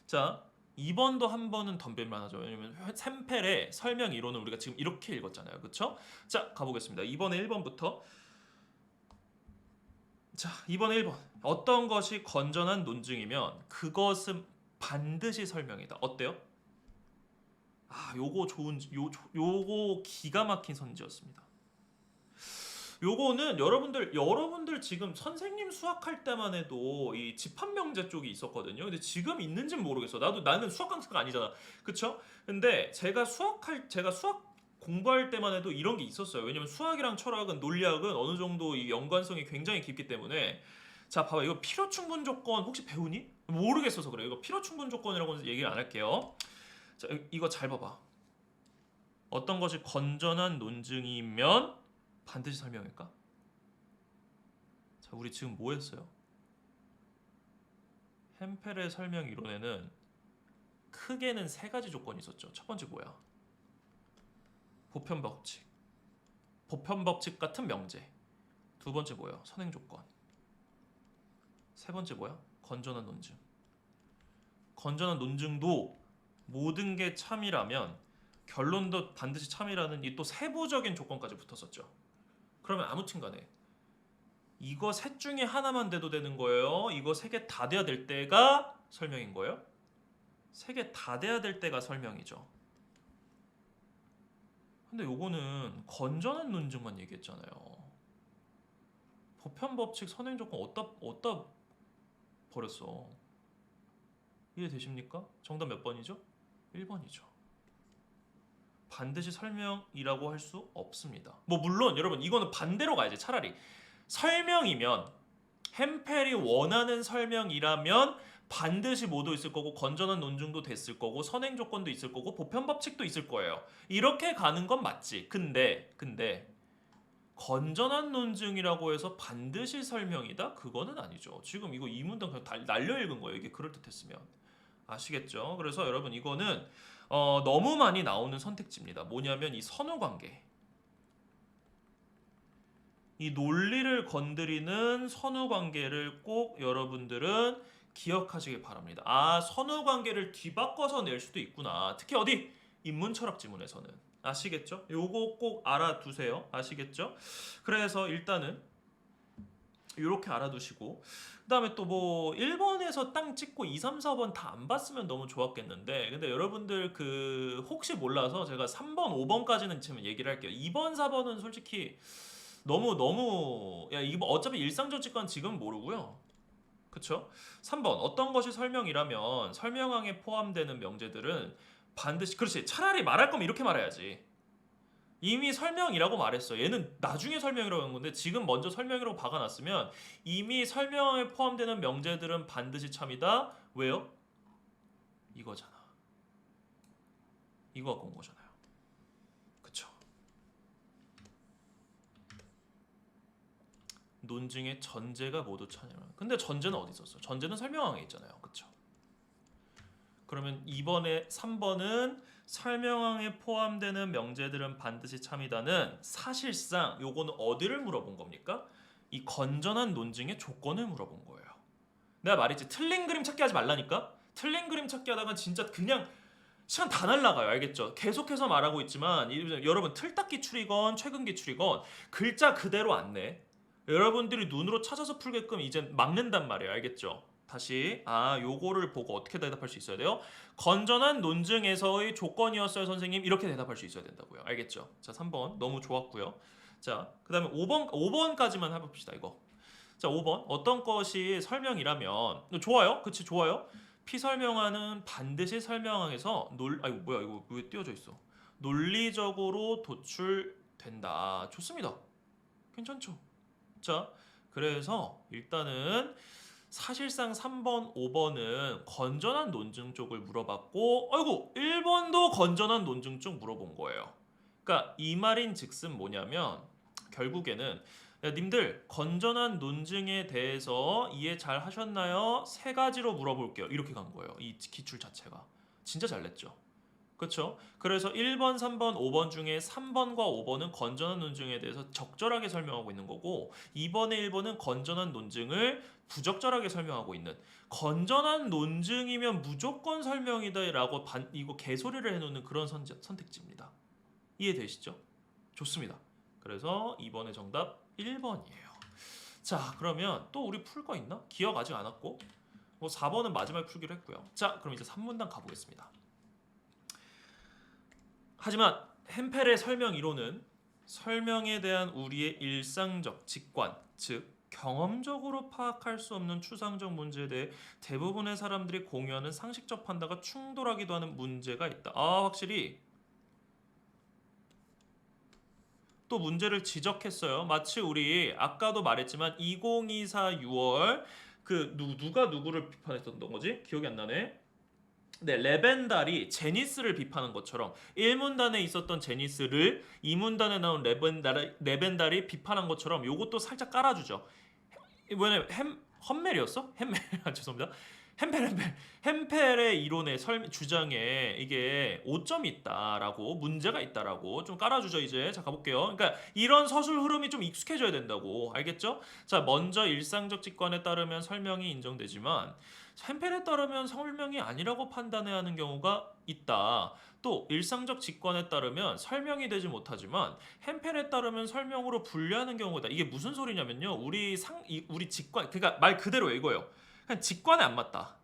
자, 2번도 한 번은 덤빌만 하죠. 왜냐면 햄펠의 설명 이론을 우리가 지금 이렇게 읽었잖아요. 그쵸? 자, 가보겠습니다. 2번에 1번부터. 자, 2번에 1번. 어떤 것이 건전한 논증이면 그것은 반드시 설명이다. 어때요? 요거 기가 막힌 선지였습니다. 요거는 여러분들 지금 선생님 수학할 때만 해도 이 집합명제 쪽이 있었거든요. 근데 지금 있는지는 모르겠어. 나는 수학 강사가 아니잖아. 그쵸? 근데 제가 수학 공부할 때만 해도 이런 게 있었어요. 왜냐면 수학이랑 철학은 논리학은 어느 정도 이 연관성이 굉장히 깊기 때문에 자, 봐봐. 이거 필요 충분 조건 혹시 배우니? 모르겠어서 그래요. 이거 필요 충분 조건이라고는 얘기를 안 할게요. 자, 이거 잘 봐봐. 어떤 것이 건전한 논증이면 반드시 설명일까? 자, 우리 지금 뭐 했어요? 햄펠의 설명 이론에는 크게는 세 가지 조건이 있었죠. 첫 번째 뭐야? 보편 법칙 같은 명제. 두 번째 뭐야? 선행 조건. 세 번째 뭐야? 건전한 논증. 건전한 논증도 모든 게 참이라면 결론도 반드시 참이라는 이 또 세부적인 조건까지 붙었었죠. 그러면 아무튼 간에 이거 셋 중에 하나만 돼도 되는 거예요? 이거 세 개 다 돼야 될 때가 설명인 거예요? 세 개 다 돼야 될 때가 설명이죠. 근데 요거는 건전한 논증만 얘기했잖아요. 보편 법칙 선행 조건 어디다 버렸어? 이해되십니까? 정답 몇 번이죠? 1번이죠. 반드시 설명이라고 할 수 없습니다. 뭐 물론 여러분 이거는 반대로 가야지. 차라리 설명이면 햄펠이 원하는 설명이라면 반드시 뭐도 있을 거고 건전한 논증도 됐을 거고 선행 조건도 있을 거고 보편 법칙도 있을 거예요. 이렇게 가는 건 맞지. 근데 건전한 논증이라고 해서 반드시 설명이다? 그거는 아니죠. 지금 이거 이 문단 그냥 날려 읽은 거예요. 이게 그럴듯했으면. 아시겠죠? 그래서 여러분 이거는 너무 많이 나오는 선택지입니다. 뭐냐면 이 선후관계. 이 논리를 건드리는 선후관계를 꼭 여러분들은 기억하시길 바랍니다. 선후관계를 뒤바꿔서 낼 수도 있구나. 특히 어디? 인문철학 지문에서는. 아시겠죠? 요거 꼭 알아두세요. 아시겠죠? 그래서 일단은 이렇게 알아두시고, 그다음에 또 뭐 1번에서 땅 찍고 2, 3, 4번 다 안 봤으면 너무 좋았겠는데, 근데 여러분들 그 혹시 몰라서 제가 3번, 5번까지는 지금 얘기를 할게요. 2번, 4번은 솔직히 너무 야 이거 어차피 일상적 직관 지금 모르고요. 그쵸? 3번 어떤 것이 설명이라면 설명항에 포함되는 명제들은 반드시, 그렇지, 차라리 말할 거면 이렇게 말해야지. 이미 설명이라고 말했어. 얘는 나중에 설명이라고 한 건데 지금 먼저 설명이라고 박아놨으면 이미 설명에 포함되는 명제들은 반드시 참이다. 왜요? 이거잖아. 이거 갖고 온 거잖아요. 그쵸? 논증의 전제가 모두 참여한. 근데 전제는 어디 있었어? 전제는 설명항에 있잖아요. 그쵸? 그러면 2번에 3번은 설명항에 포함되는 명제들은 반드시 참이다는 사실상 요거는 어디를 물어본 겁니까? 이 건전한 논증의 조건을 물어본 거예요. 내가 말했지, 틀린 그림 찾기 하지 말라니까? 틀린 그림 찾기 하다가 진짜 그냥 시간 다 날라가요. 알겠죠? 계속해서 말하고 있지만 여러분 틀딱 기출이건 최근 기출이건 글자 그대로 안 내. 여러분들이 눈으로 찾아서 풀게끔 이제 막는단 말이에요. 알겠죠? 다시 요거를 보고 어떻게 대답할 수 있어야 돼요? 건전한 논증에서의 조건이었어요 선생님, 이렇게 대답할 수 있어야 된다고요. 알겠죠? 자, 3번 너무 좋았고요. 자, 그 다음에 5번까지만 해봅시다. 이거. 자, 5번 어떤 것이 설명이라면, 좋아요. 그치, 좋아요. 피설명하는 반드시 설명항에서 아이고 뭐야 이거 왜 띄워져 있어? 논리적으로 도출된다. 좋습니다. 괜찮죠? 자, 그래서 일단은 사실상 3번, 5번은 건전한 논증 쪽을 물어봤고, 아이고 1번도 건전한 논증 쪽 물어본 거예요. 그러니까 이 말인 즉슨 뭐냐면 결국에는, 야, 님들 건전한 논증에 대해서 이해 잘 하셨나요? 세 가지로 물어볼게요. 이렇게 간 거예요. 이 기출 자체가 진짜 잘 냈죠. 그렇죠? 그래서 1번, 3번, 5번 중에 3번과 5번은 건전한 논증에 대해서 적절하게 설명하고 있는 거고, 2번에 1번은 건전한 논증을 부적절하게 설명하고 있는, 건전한 논증이면 무조건 설명이다라고 이거 개소리를 해놓는 그런 선택지입니다. 이해되시죠? 좋습니다. 그래서 2번의 정답 1번이에요. 자, 그러면 또 우리 풀 거 있나? 기억 아직 안 왔고, 뭐 4번은 마지막에 풀기로 했고요. 자, 그럼 이제 3문단 가보겠습니다. 하지만 햄펠의 설명 이론은 설명에 대한 우리의 일상적 직관, 즉 경험적으로 파악할 수 없는 추상적 문제에 대해 대부분의 사람들이 공유하는 상식적 판단과 충돌하기도 하는 문제가 있다. 확실히 또 문제를 지적했어요. 마치 우리 아까도 말했지만 2024 6월 그 누가 누구를 비판했던 거지? 기억이 안 나네. 네, 레벤달이 제니스를 비판한 것처럼 1문단에 있었던 제니스를 2문단에 나온 레벤달이 비판한 것처럼 요것도 살짝 깔아주죠. 왜냐면 험멜이었어? 햄멜 죄송합니다. 햄펠의 이론의 주장에 이게 오점이 있다라고, 문제가 있다라고 좀 깔아주죠. 이제 자, 가볼게요. 그러니까 이런 서술 흐름이 좀 익숙해져야 된다고. 알겠죠? 자, 먼저 일상적 직관에 따르면 설명이 인정되지만 햄펠에 따르면 설명이 아니라고 판단해야 하는 경우가 있다. 또 일상적 직관에 따르면 설명이 되지 못하지만 햄펠에 따르면 설명으로 분류하는 경우다. 이게 무슨 소리냐면요. 우리 직관, 그러니까 말 그대로 이거예요. 그냥 직관에 안 맞다.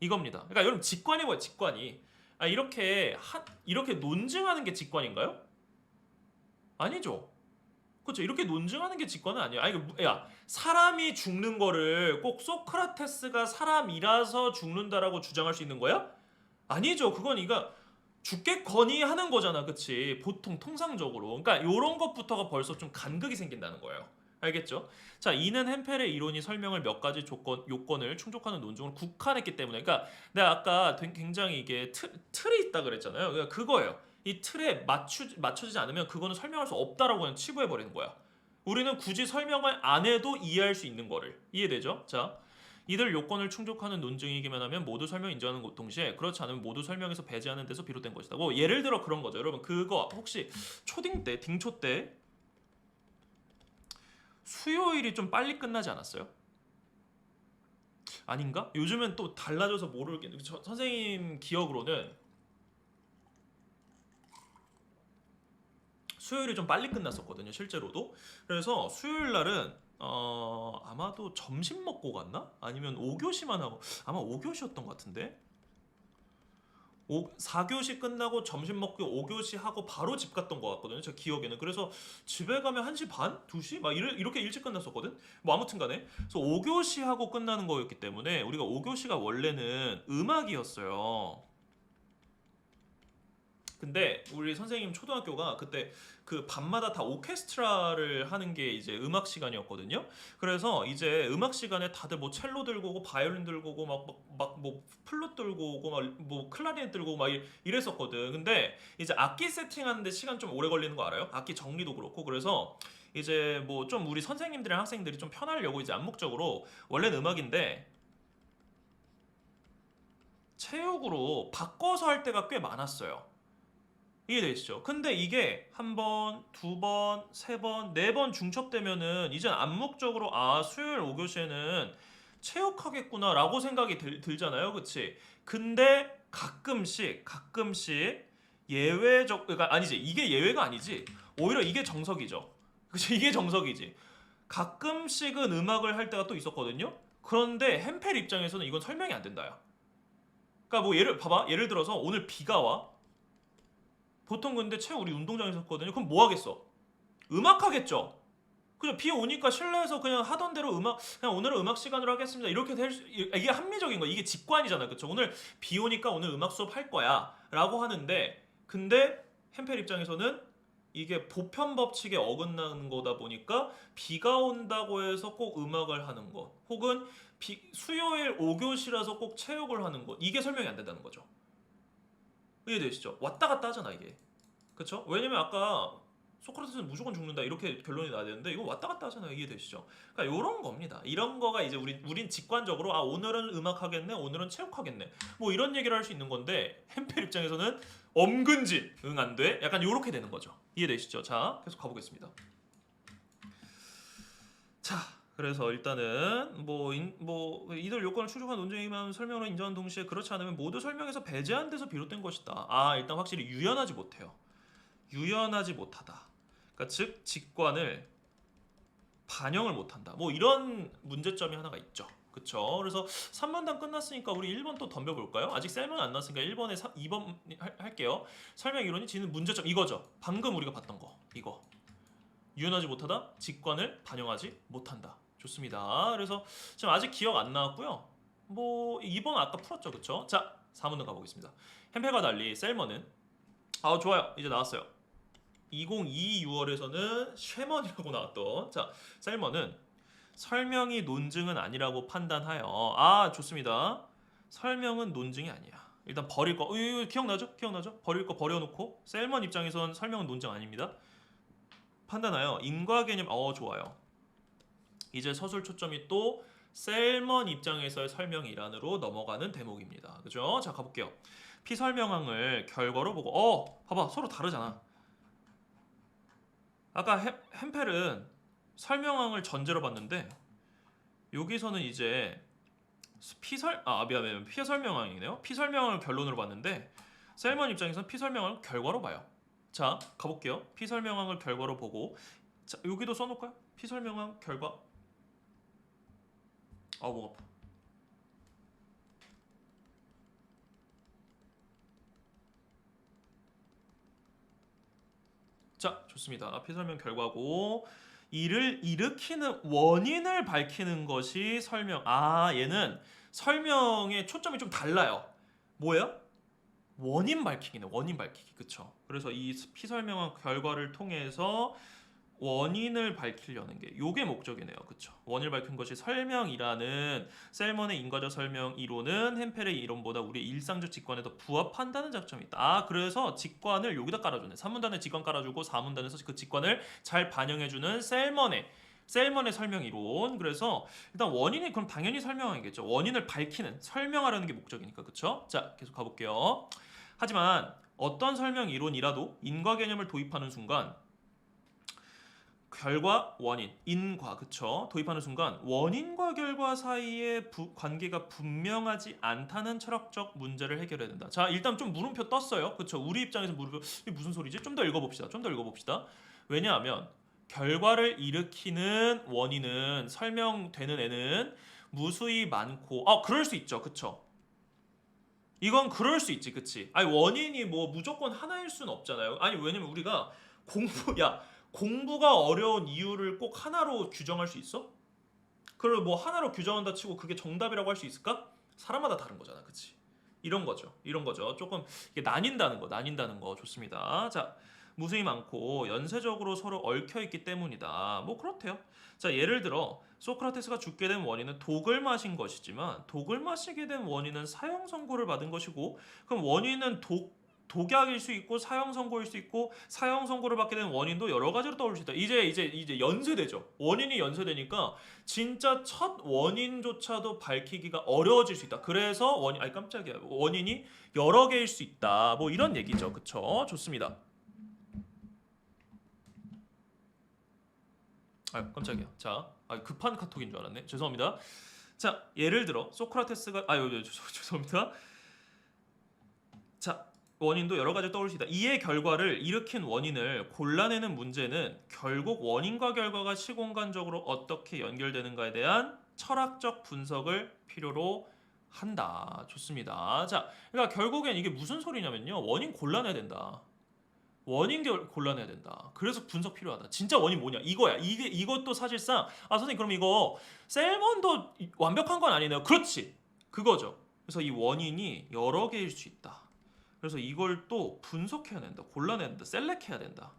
이겁니다. 그러니까 여러분 직관이 뭐야? 직관이 이렇게 논증하는 게 직관인가요? 아니죠. 그렇죠. 이렇게 논증하는 게 직관은 아니에요. 야, 사람이 죽는 거를 꼭 소크라테스가 사람이라서 죽는다라고 주장할 수 있는 거야? 아니죠. 그건 죽겠거니 하는 거잖아. 그치? 보통 통상적으로. 그러니까 요런 것부터가 벌써 좀 간극이 생긴다는 거예요. 알겠죠? 자, 이는 햄펠의 이론이 설명을 몇 가지 요건을 충족하는 논증으로 국한했기 때문에, 그러니까 내가 아까 굉장히 이게 틀이 있다 그랬잖아요. 그러니까 그거예요. 이 틀에 맞춰지지 않으면 그거는 설명할 수 없다라고 그냥 치부해 버리는 거야. 우리는 굳이 설명을 안 해도 이해할 수 있는 거를. 이해되죠? 자, 이들 요건을 충족하는 논증이기만 하면 모두 설명 인정하는 것 동시에 그렇지 않으면 모두 설명에서 배제하는 데서 비롯된 것이다. 뭐 예를 들어 그런 거죠. 여러분 그거 혹시 초딩 때, 딩초 때 수요일이 좀 빨리 끝나지 않았어요? 아닌가? 요즘은 또 달라져서 모르겠는데 선생님 기억으로는 수요일이 좀 빨리 끝났었거든요. 실제로도. 그래서 수요일 날은 아마도 점심 먹고 갔나? 아니면 5교시만 하고 아마 5교시였던 것 같은데 4교시 끝나고 점심 먹고 5교시 하고 바로 집 갔던 것 같거든요. 제 기억에는. 그래서 집에 가면 1시 반? 2시? 막 이렇게 일찍 끝났었거든. 뭐 아무튼 간에. 그래서 5교시 하고 끝나는 거였기 때문에 우리가 5교시가 원래는 음악이었어요. 근데 우리 선생님 초등학교가 그때 그 밤마다 다 오케스트라를 하는 게 이제 음악 시간이었거든요. 그래서 이제 음악 시간에 다들 뭐 첼로 들고 오고 바이올린 들고 오고 막 뭐 플룻 들고 오고 막 뭐 클라리넷 들고 오고 막 이랬었거든. 근데 이제 악기 세팅하는데 시간 좀 오래 걸리는 거 알아요? 악기 정리도 그렇고. 그래서 이제 뭐 좀 우리 선생님들이랑 학생들이 좀 편하려고 이제 암묵적으로 원래는 음악인데 체육으로 바꿔서 할 때가 꽤 많았어요. 이해되시죠? 근데 이게 한 번, 두 번, 세 번, 네 번 중첩되면은 이제 암묵적으로 수요일 5교시에는 체육하겠구나라고 생각이 들잖아요. 그치? 근데 가끔씩 그러니까 아니지. 이게 예외가 아니지. 오히려 이게 정석이죠. 그치? 이게 정석이지. 가끔씩은 음악을 할 때가 또 있었거든요. 그런데 햄펠 입장에서는 이건 설명이 안 된다야. 그러니까 뭐 예를 들어서 오늘 비가 와. 보통 근데 우리 운동장에서 했거든요. 그럼 뭐 하겠어? 음악 하겠죠. 그냥 비 오니까 실내에서 그냥 하던 대로 그냥 오늘은 음악 시간으로 하겠습니다. 이렇게 이게 합리적인 거. 이게 직관이잖아. 그쵸? 오늘 비 오니까 오늘 음악 수업 할 거야. 라고 하는데, 근데 햄펠 입장에서는 이게 보편 법칙에 어긋나는 거다 보니까 비가 온다고 해서 꼭 음악을 하는 것. 혹은 수요일 5교시라서 꼭 체육을 하는 것. 이게 설명이 안 된다는 거죠. 이해되시죠? 왔다 갔다 하잖아 이게. 그쵸? 왜냐면 아까 소크라테스는 무조건 죽는다 이렇게 결론이 나야 되는데 이거 왔다 갔다 하잖아요. 이해되시죠? 그러니까 이런 겁니다. 이런 거가 이제 우린 직관적으로 오늘은 음악 하겠네, 오늘은 체육 하겠네, 뭐 이런 얘기를 할 수 있는 건데 햄펠 입장에서는 엄근진 응 안 돼? 약간 이렇게 되는 거죠. 이해되시죠? 자 계속 가보겠습니다. 자 그래서 일단은 이들 요건을 충족한 논쟁이면 설명으로 인정한 동시에 그렇지 않으면 모두 설명에서 배제한 데서 비롯된 것이다. 일단 확실히 유연하지 못해요. 유연하지 못하다. 그러니까 즉 직관을 반영을 못한다. 뭐 이런 문제점이 하나가 있죠. 그쵸? 그래서 3번단 끝났으니까 우리 1번 또 덤벼볼까요? 아직 셀문 안 났으니까 1번에 2번 할게요. 설명 이론이 지는 문제점 이거죠. 방금 우리가 봤던 거 이거. 유연하지 못하다, 직관을 반영하지 못한다. 좋습니다. 그래서 지금 아직 기억 안 나왔고요. 뭐 2번 아까 풀었죠, 그쵸? 자, 4문단 가보겠습니다. 햄펠과 달리 셀머는 좋아요. 이제 나왔어요. 2022 6월에서는 쉐먼이라고 나왔던 셀머는 설명이 논증은 아니라고 판단하여 좋습니다. 설명은 논증이 아니야. 일단 버릴 거 이거 기억나죠? 버릴 거 버려놓고 셀먼 입장에선 설명은 논증 아닙니다. 판단하여 인과 개념 좋아요. 이제 서술 초점이 또 셀먼 입장에서의 설명 일환으로 넘어가는 대목입니다. 그죠? 자 가볼게요. 피설명항을 결과로 보고 봐봐 서로 다르잖아. 아까 햄펠은 설명항을 전제로 봤는데 여기서는 이제 피설명항이네요. 피설명항을 결론으로 봤는데 셀먼 입장에서는 피설명항을 결과로 봐요. 자 가볼게요. 피설명항을 결과로 보고 자 여기도 써놓을까요? 피설명항 결과 목 아파. 자 좋습니다. 피설명 결과고 이를 일으키는 원인을 밝히는 것이 설명. 얘는 설명의 초점이 좀 달라요. 뭐야? 원인 밝히기네. 원인 밝히기. 그쵸? 그래서 이 피설명한 결과를 통해서 원인을 밝히려는 게 요게 목적이네요. 그쵸? 원인을 밝힌 것이 설명이라는 셀먼의 인과적 설명 이론은 햄펠의 이론보다 우리 일상적 직관에 더 부합한다는 장점이 있다. 그래서 직관을 여기다 깔아주네. 3문단에 직관 깔아주고 4문단에서 그 직관을 잘 반영해주는 셀먼의 설명 이론. 그래서 일단 원인이 그럼 당연히 설명하겠죠. 원인을 밝히는 설명하려는 게 목적이니까. 그쵸? 자 계속 가볼게요. 하지만 어떤 설명 이론이라도 인과 개념을 도입하는 순간 결과, 원인, 인과, 그쵸? 도입하는 순간 원인과 결과 사이의 관계가 분명하지 않다는 철학적 문제를 해결해야 된다. 자, 일단 좀 물음표 떴어요. 그쵸? 우리 입장에서 물음표, 이게 무슨 소리지? 좀 더 읽어봅시다. 왜냐하면 결과를 일으키는 원인은 설명되는 애는 무수히 많고 그럴 수 있죠. 그쵸? 이건 그럴 수 있지. 그치? 아니 원인이 뭐 무조건 하나일 수는 없잖아요. 아니 왜냐면 우리가 공부가 어려운 이유를 꼭 하나로 규정할 수 있어? 그걸 뭐 하나로 규정한다 치고 그게 정답이라고 할 수 있을까? 사람마다 다른 거잖아. 그치? 이런 거죠. 이런 거죠. 조금 이게 나뉜다는 거 좋습니다. 자, 무수히 많고 연쇄적으로 서로 얽혀 있기 때문이다. 뭐 그렇대요. 자, 예를 들어 소크라테스가 죽게 된 원인은 독을 마신 것이지만 독을 마시게 된 원인은 사형 선고를 받은 것이고 그럼 원인은 독약일 수 있고 사형 선고일 수 있고 사형 선고를 받게 된 원인도 여러 가지로 떠올 수 있다. 이제 연쇄되죠. 원인이 연쇄되니까 진짜 첫 원인조차도 밝히기가 어려워질 수 있다. 그래서 깜짝이야. 원인이 여러 개일 수 있다. 뭐 이런 얘기죠. 그쵸? 좋습니다. 깜짝이야. 자, 급한 카톡인 줄 알았네. 죄송합니다. 자, 예를 들어 소크라테스가 죄송합니다. 자, 원인도 여러 가지 떠올 수 있다. 이의 결과를 일으킨 원인을 골라내는 문제는 결국 원인과 결과가 시공간적으로 어떻게 연결되는가에 대한 철학적 분석을 필요로 한다. 좋습니다. 자, 그러니까 결국엔 이게 무슨 소리냐면요. 원인 골라내야 된다. 골라내야 된다. 그래서 분석 필요하다. 진짜 원인 뭐냐? 이거야. 이것도 사실상 선생님 그럼 이거 셀먼도 완벽한 건 아니네요. 그렇지. 그거죠. 그래서 이 원인이 여러 개일 수 있다. 그래서 이걸 또 분석해야 된다. 골라내야 된다. 셀렉해야 된다.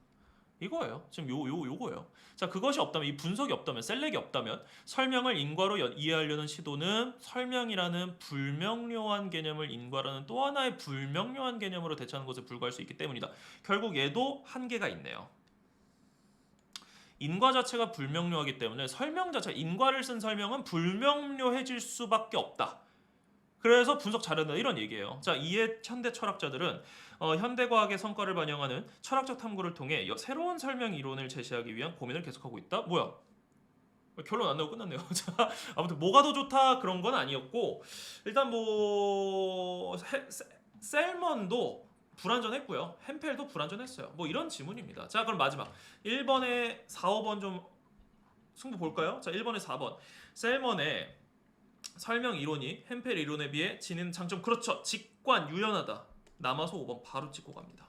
이거예요. 지금 요거예요. 자, 그것이 없다면 이 분석이 없다면 셀렉이 없다면 설명을 인과로 이해하려는 시도는 설명이라는 불명료한 개념을 인과라는 또 하나의 불명료한 개념으로 대체하는 것에 불과할 수 있기 때문이다. 결국 얘도 한계가 있네요. 인과 자체가 불명료하기 때문에 설명 자체 인과를 쓴 설명은 불명료해질 수밖에 없다. 그래서 분석 잘한다 이런 얘기예요. 자, 이에 현대 철학자들은 현대 과학의 성과를 반영하는 철학적 탐구를 통해 새로운 설명 이론을 제시하기 위한 고민을 계속하고 있다. 뭐야? 결론 안 나고 끝났네요. 자, 아무튼 뭐가 더 좋다 그런 건 아니었고 일단 뭐 셀먼도 불완전했고요. 햄펠도 불완전했어요. 뭐 이런 지문입니다. 자, 그럼 마지막 1번에 4, 5번 좀 승부 볼까요? 자, 1번에 4번 셀먼의 설명 이론이 햄펠 이론에 비해 지닌 장점 그렇죠. 직관 유연하다. 남아서 5번 바로 찍고 갑니다.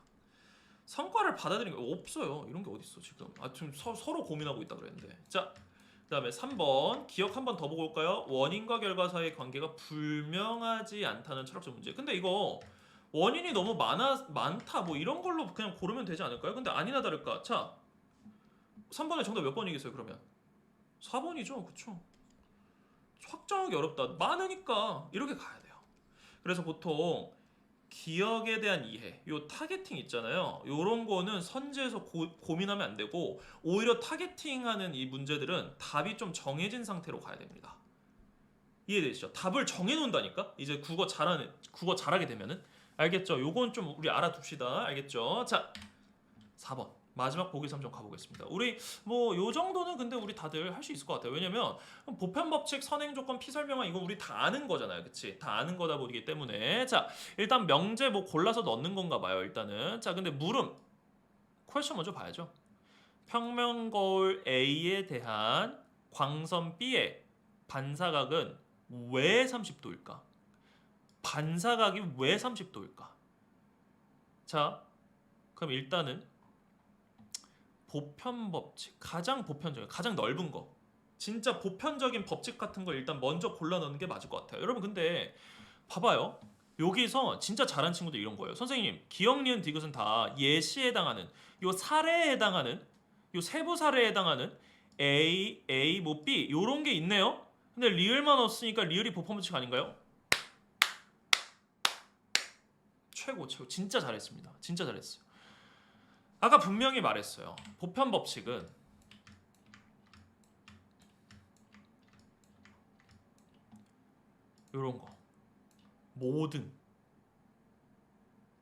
성과를 받아들이는 게 없어요. 이런 게 어딨어 지금. 지금 서로 고민하고 있다 그랬는데. 자, 그다음에 3번 기억 한 번 더 보고 올까요? 원인과 결과 사이의 관계가 불명하지 않다는 철학적 문제. 근데 이거 원인이 너무 많다 뭐 이런 걸로 그냥 고르면 되지 않을까요? 근데 아니나 다를까. 자, 3번에 정답 몇 번이겠어요 그러면? 4번이죠. 그쵸? 확정하기 어렵다. 많으니까 이렇게 가야 돼요. 그래서 보통 기억에 대한 이해, 요 타겟팅 있잖아요. 요런 거는 선제해서 고민하면 안 되고 오히려 타겟팅하는 이 문제들은 답이 좀 정해진 상태로 가야 됩니다. 이해되시죠? 답을 정해놓는다니까? 이제 국어 잘하게 되면은 알겠죠? 요건 좀 우리 알아둡시다. 알겠죠? 자, 4번. 마지막 보기 3좀 가보겠습니다. 우리 뭐 요 정도는 근데 우리 다들 할 수 있을 것 같아요. 왜냐면 보편 법칙, 선행 조건, 피설명화 이거 우리 다 아는 거잖아요. 그치? 다 아는 거다 보기 때문에 자, 일단 명제 뭐 골라서 넣는 건가 봐요. 일단은 자, 근데 물음 퀘스천 먼저 봐야죠. 평면 거울 A에 대한 광선 B의 반사각은 왜 30도일까? 반사각이 왜 30도일까? 자, 그럼 일단은 보편 법칙 가장 보편적인 가장 넓은 거 진짜 보편적인 법칙 같은 걸 일단 먼저 골라 넣는 게 맞을 것 같아요. 여러분 근데 봐봐요. 여기서 진짜 잘한 친구들 이런 거예요. 선생님 기억 니은 디귿은 다 예시에 해당하는 요 사례에 해당하는 요 세부 사례에 해당하는 A 뭐 B 요런 게 있네요. 근데 리을만 없으니까 리을이 보편 법칙 아닌가요? 최고 진짜 잘했습니다. 진짜 잘했어요. 아까 분명히 말했어요. 보편 법칙은 이런 거 모든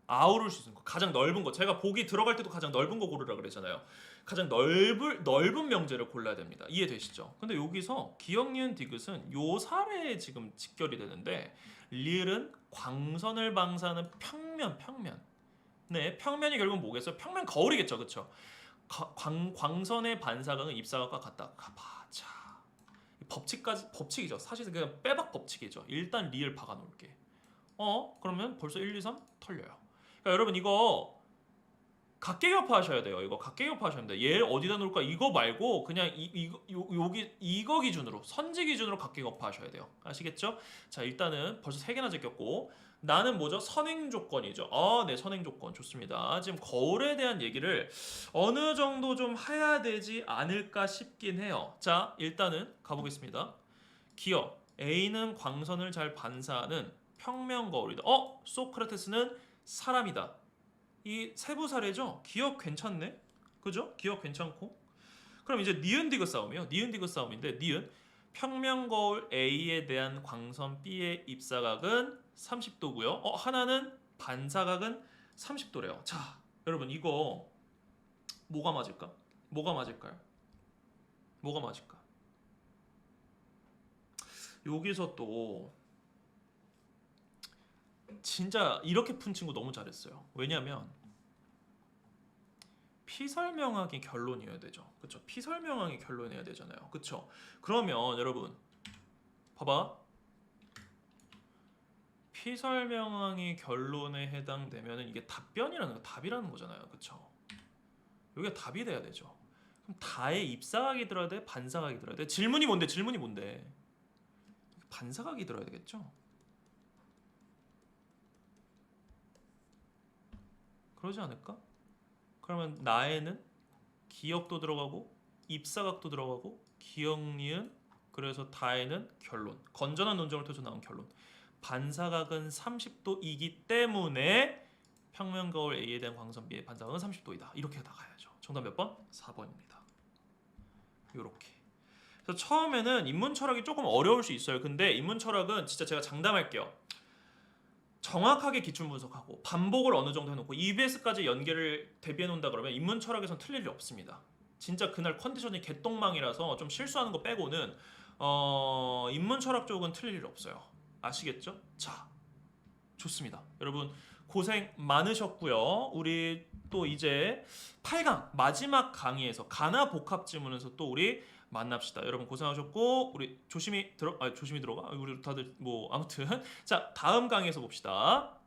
아우를 수 있는 거 가장 넓은 거 제가 보기 들어갈 때도 가장 넓은 거 고르라 그랬잖아요. 가장 넓은 명제를 골라야 됩니다. 이해되시죠? 근데 여기서 기억 니은 디귿은 요 사례에 지금 직결이 되는데 리을은 광선을 방사하는 평면 네, 평면이 결국 뭐겠어요? 평면 거울이겠죠, 그렇죠? 광선의 반사각은 입사각과 같다. 봐, 자, 법칙이죠. 사실은 그냥 빼박 법칙이죠. 일단 리을 박아 놓을게. 그러면 벌써 1, 2, 3 털려요. 그러니까 여러분 이거 각계격파하셔야 돼요. 이거 각계격파하셔야 됩니다. 얘를 어디다 놓을까? 이거 말고 그냥 여기 이거 기준으로 선지 기준으로 각계격파하셔야 돼요. 아시겠죠? 자, 일단은 벌써 3개나 제꼈고 나는 뭐죠? 선행 조건이죠. 네, 선행 조건 좋습니다. 지금 거울에 대한 얘기를 어느 정도 좀 해야 되지 않을까 싶긴 해요. 자, 일단은 가보겠습니다. 기억 A는 광선을 잘 반사하는 평면 거울이다. 소크라테스는 사람이다. 이 세부 사례죠. 기억 괜찮네. 그죠? 기억 괜찮고. 그럼 이제 니은 디귿 싸움이요. 니은 디귿 싸움인데 니은 평면 거울 A에 대한 광선 B의 입사각은 30도고요. 하나는 반사각은 30도래요. 자, 여러분 이거 뭐가 맞을까? 뭐가 맞을까요? 뭐가 맞을까? 여기서 또 진짜 이렇게 푼 친구 너무 잘했어요. 왜냐면 피설명하기 결론이어야 되죠. 그쵸? 피설명하기 결론이어야 되잖아요. 그쵸? 그러면 여러분 봐봐. 피설명하기 결론에 해당되면 이게 답변이라는 거, 답이라는 거잖아요. 그쵸? 여기가 답이 돼야 되죠. 그럼 다의 입사각이 들어야 돼? 반사각이 들어야 돼? 질문이 뭔데? 질문이 뭔데? 반사각이 들어야 되겠죠? 그러지 않을까? 그러면 나에는 기억도 들어가고 입사각도 들어가고 기억 니은 그래서 다에는 결론. 건전한 논점을 통해서 나온 결론. 반사각은 30도이기 때문에 평면 거울 A에 대한 광선 B의 반사각은 30도이다. 이렇게 나가야죠. 정답 몇 번? 4번입니다. 요렇게. 그래서 처음에는 인문 철학이 조금 어려울 수 있어요. 근데 인문 철학은 진짜 제가 장담할게요. 정확하게 기출 분석하고 반복을 어느 정도 해놓고 EBS까지 연계를 대비해 놓는다 그러면 인문 철학에선 틀릴 일 없습니다. 진짜 그날 컨디션이 개똥망이라서 좀 실수하는 거 빼고는 인문 철학 쪽은 틀릴 일 없어요. 아시겠죠? 자, 좋습니다. 여러분 고생 많으셨고요. 우리 또 이제 8강 마지막 강의에서 가나 복합 지문에서 또 우리 만납시다. 여러분 고생하셨고 우리 조심히 들어가. 우리 다들 뭐 아무튼 자 다음 강의에서 봅시다.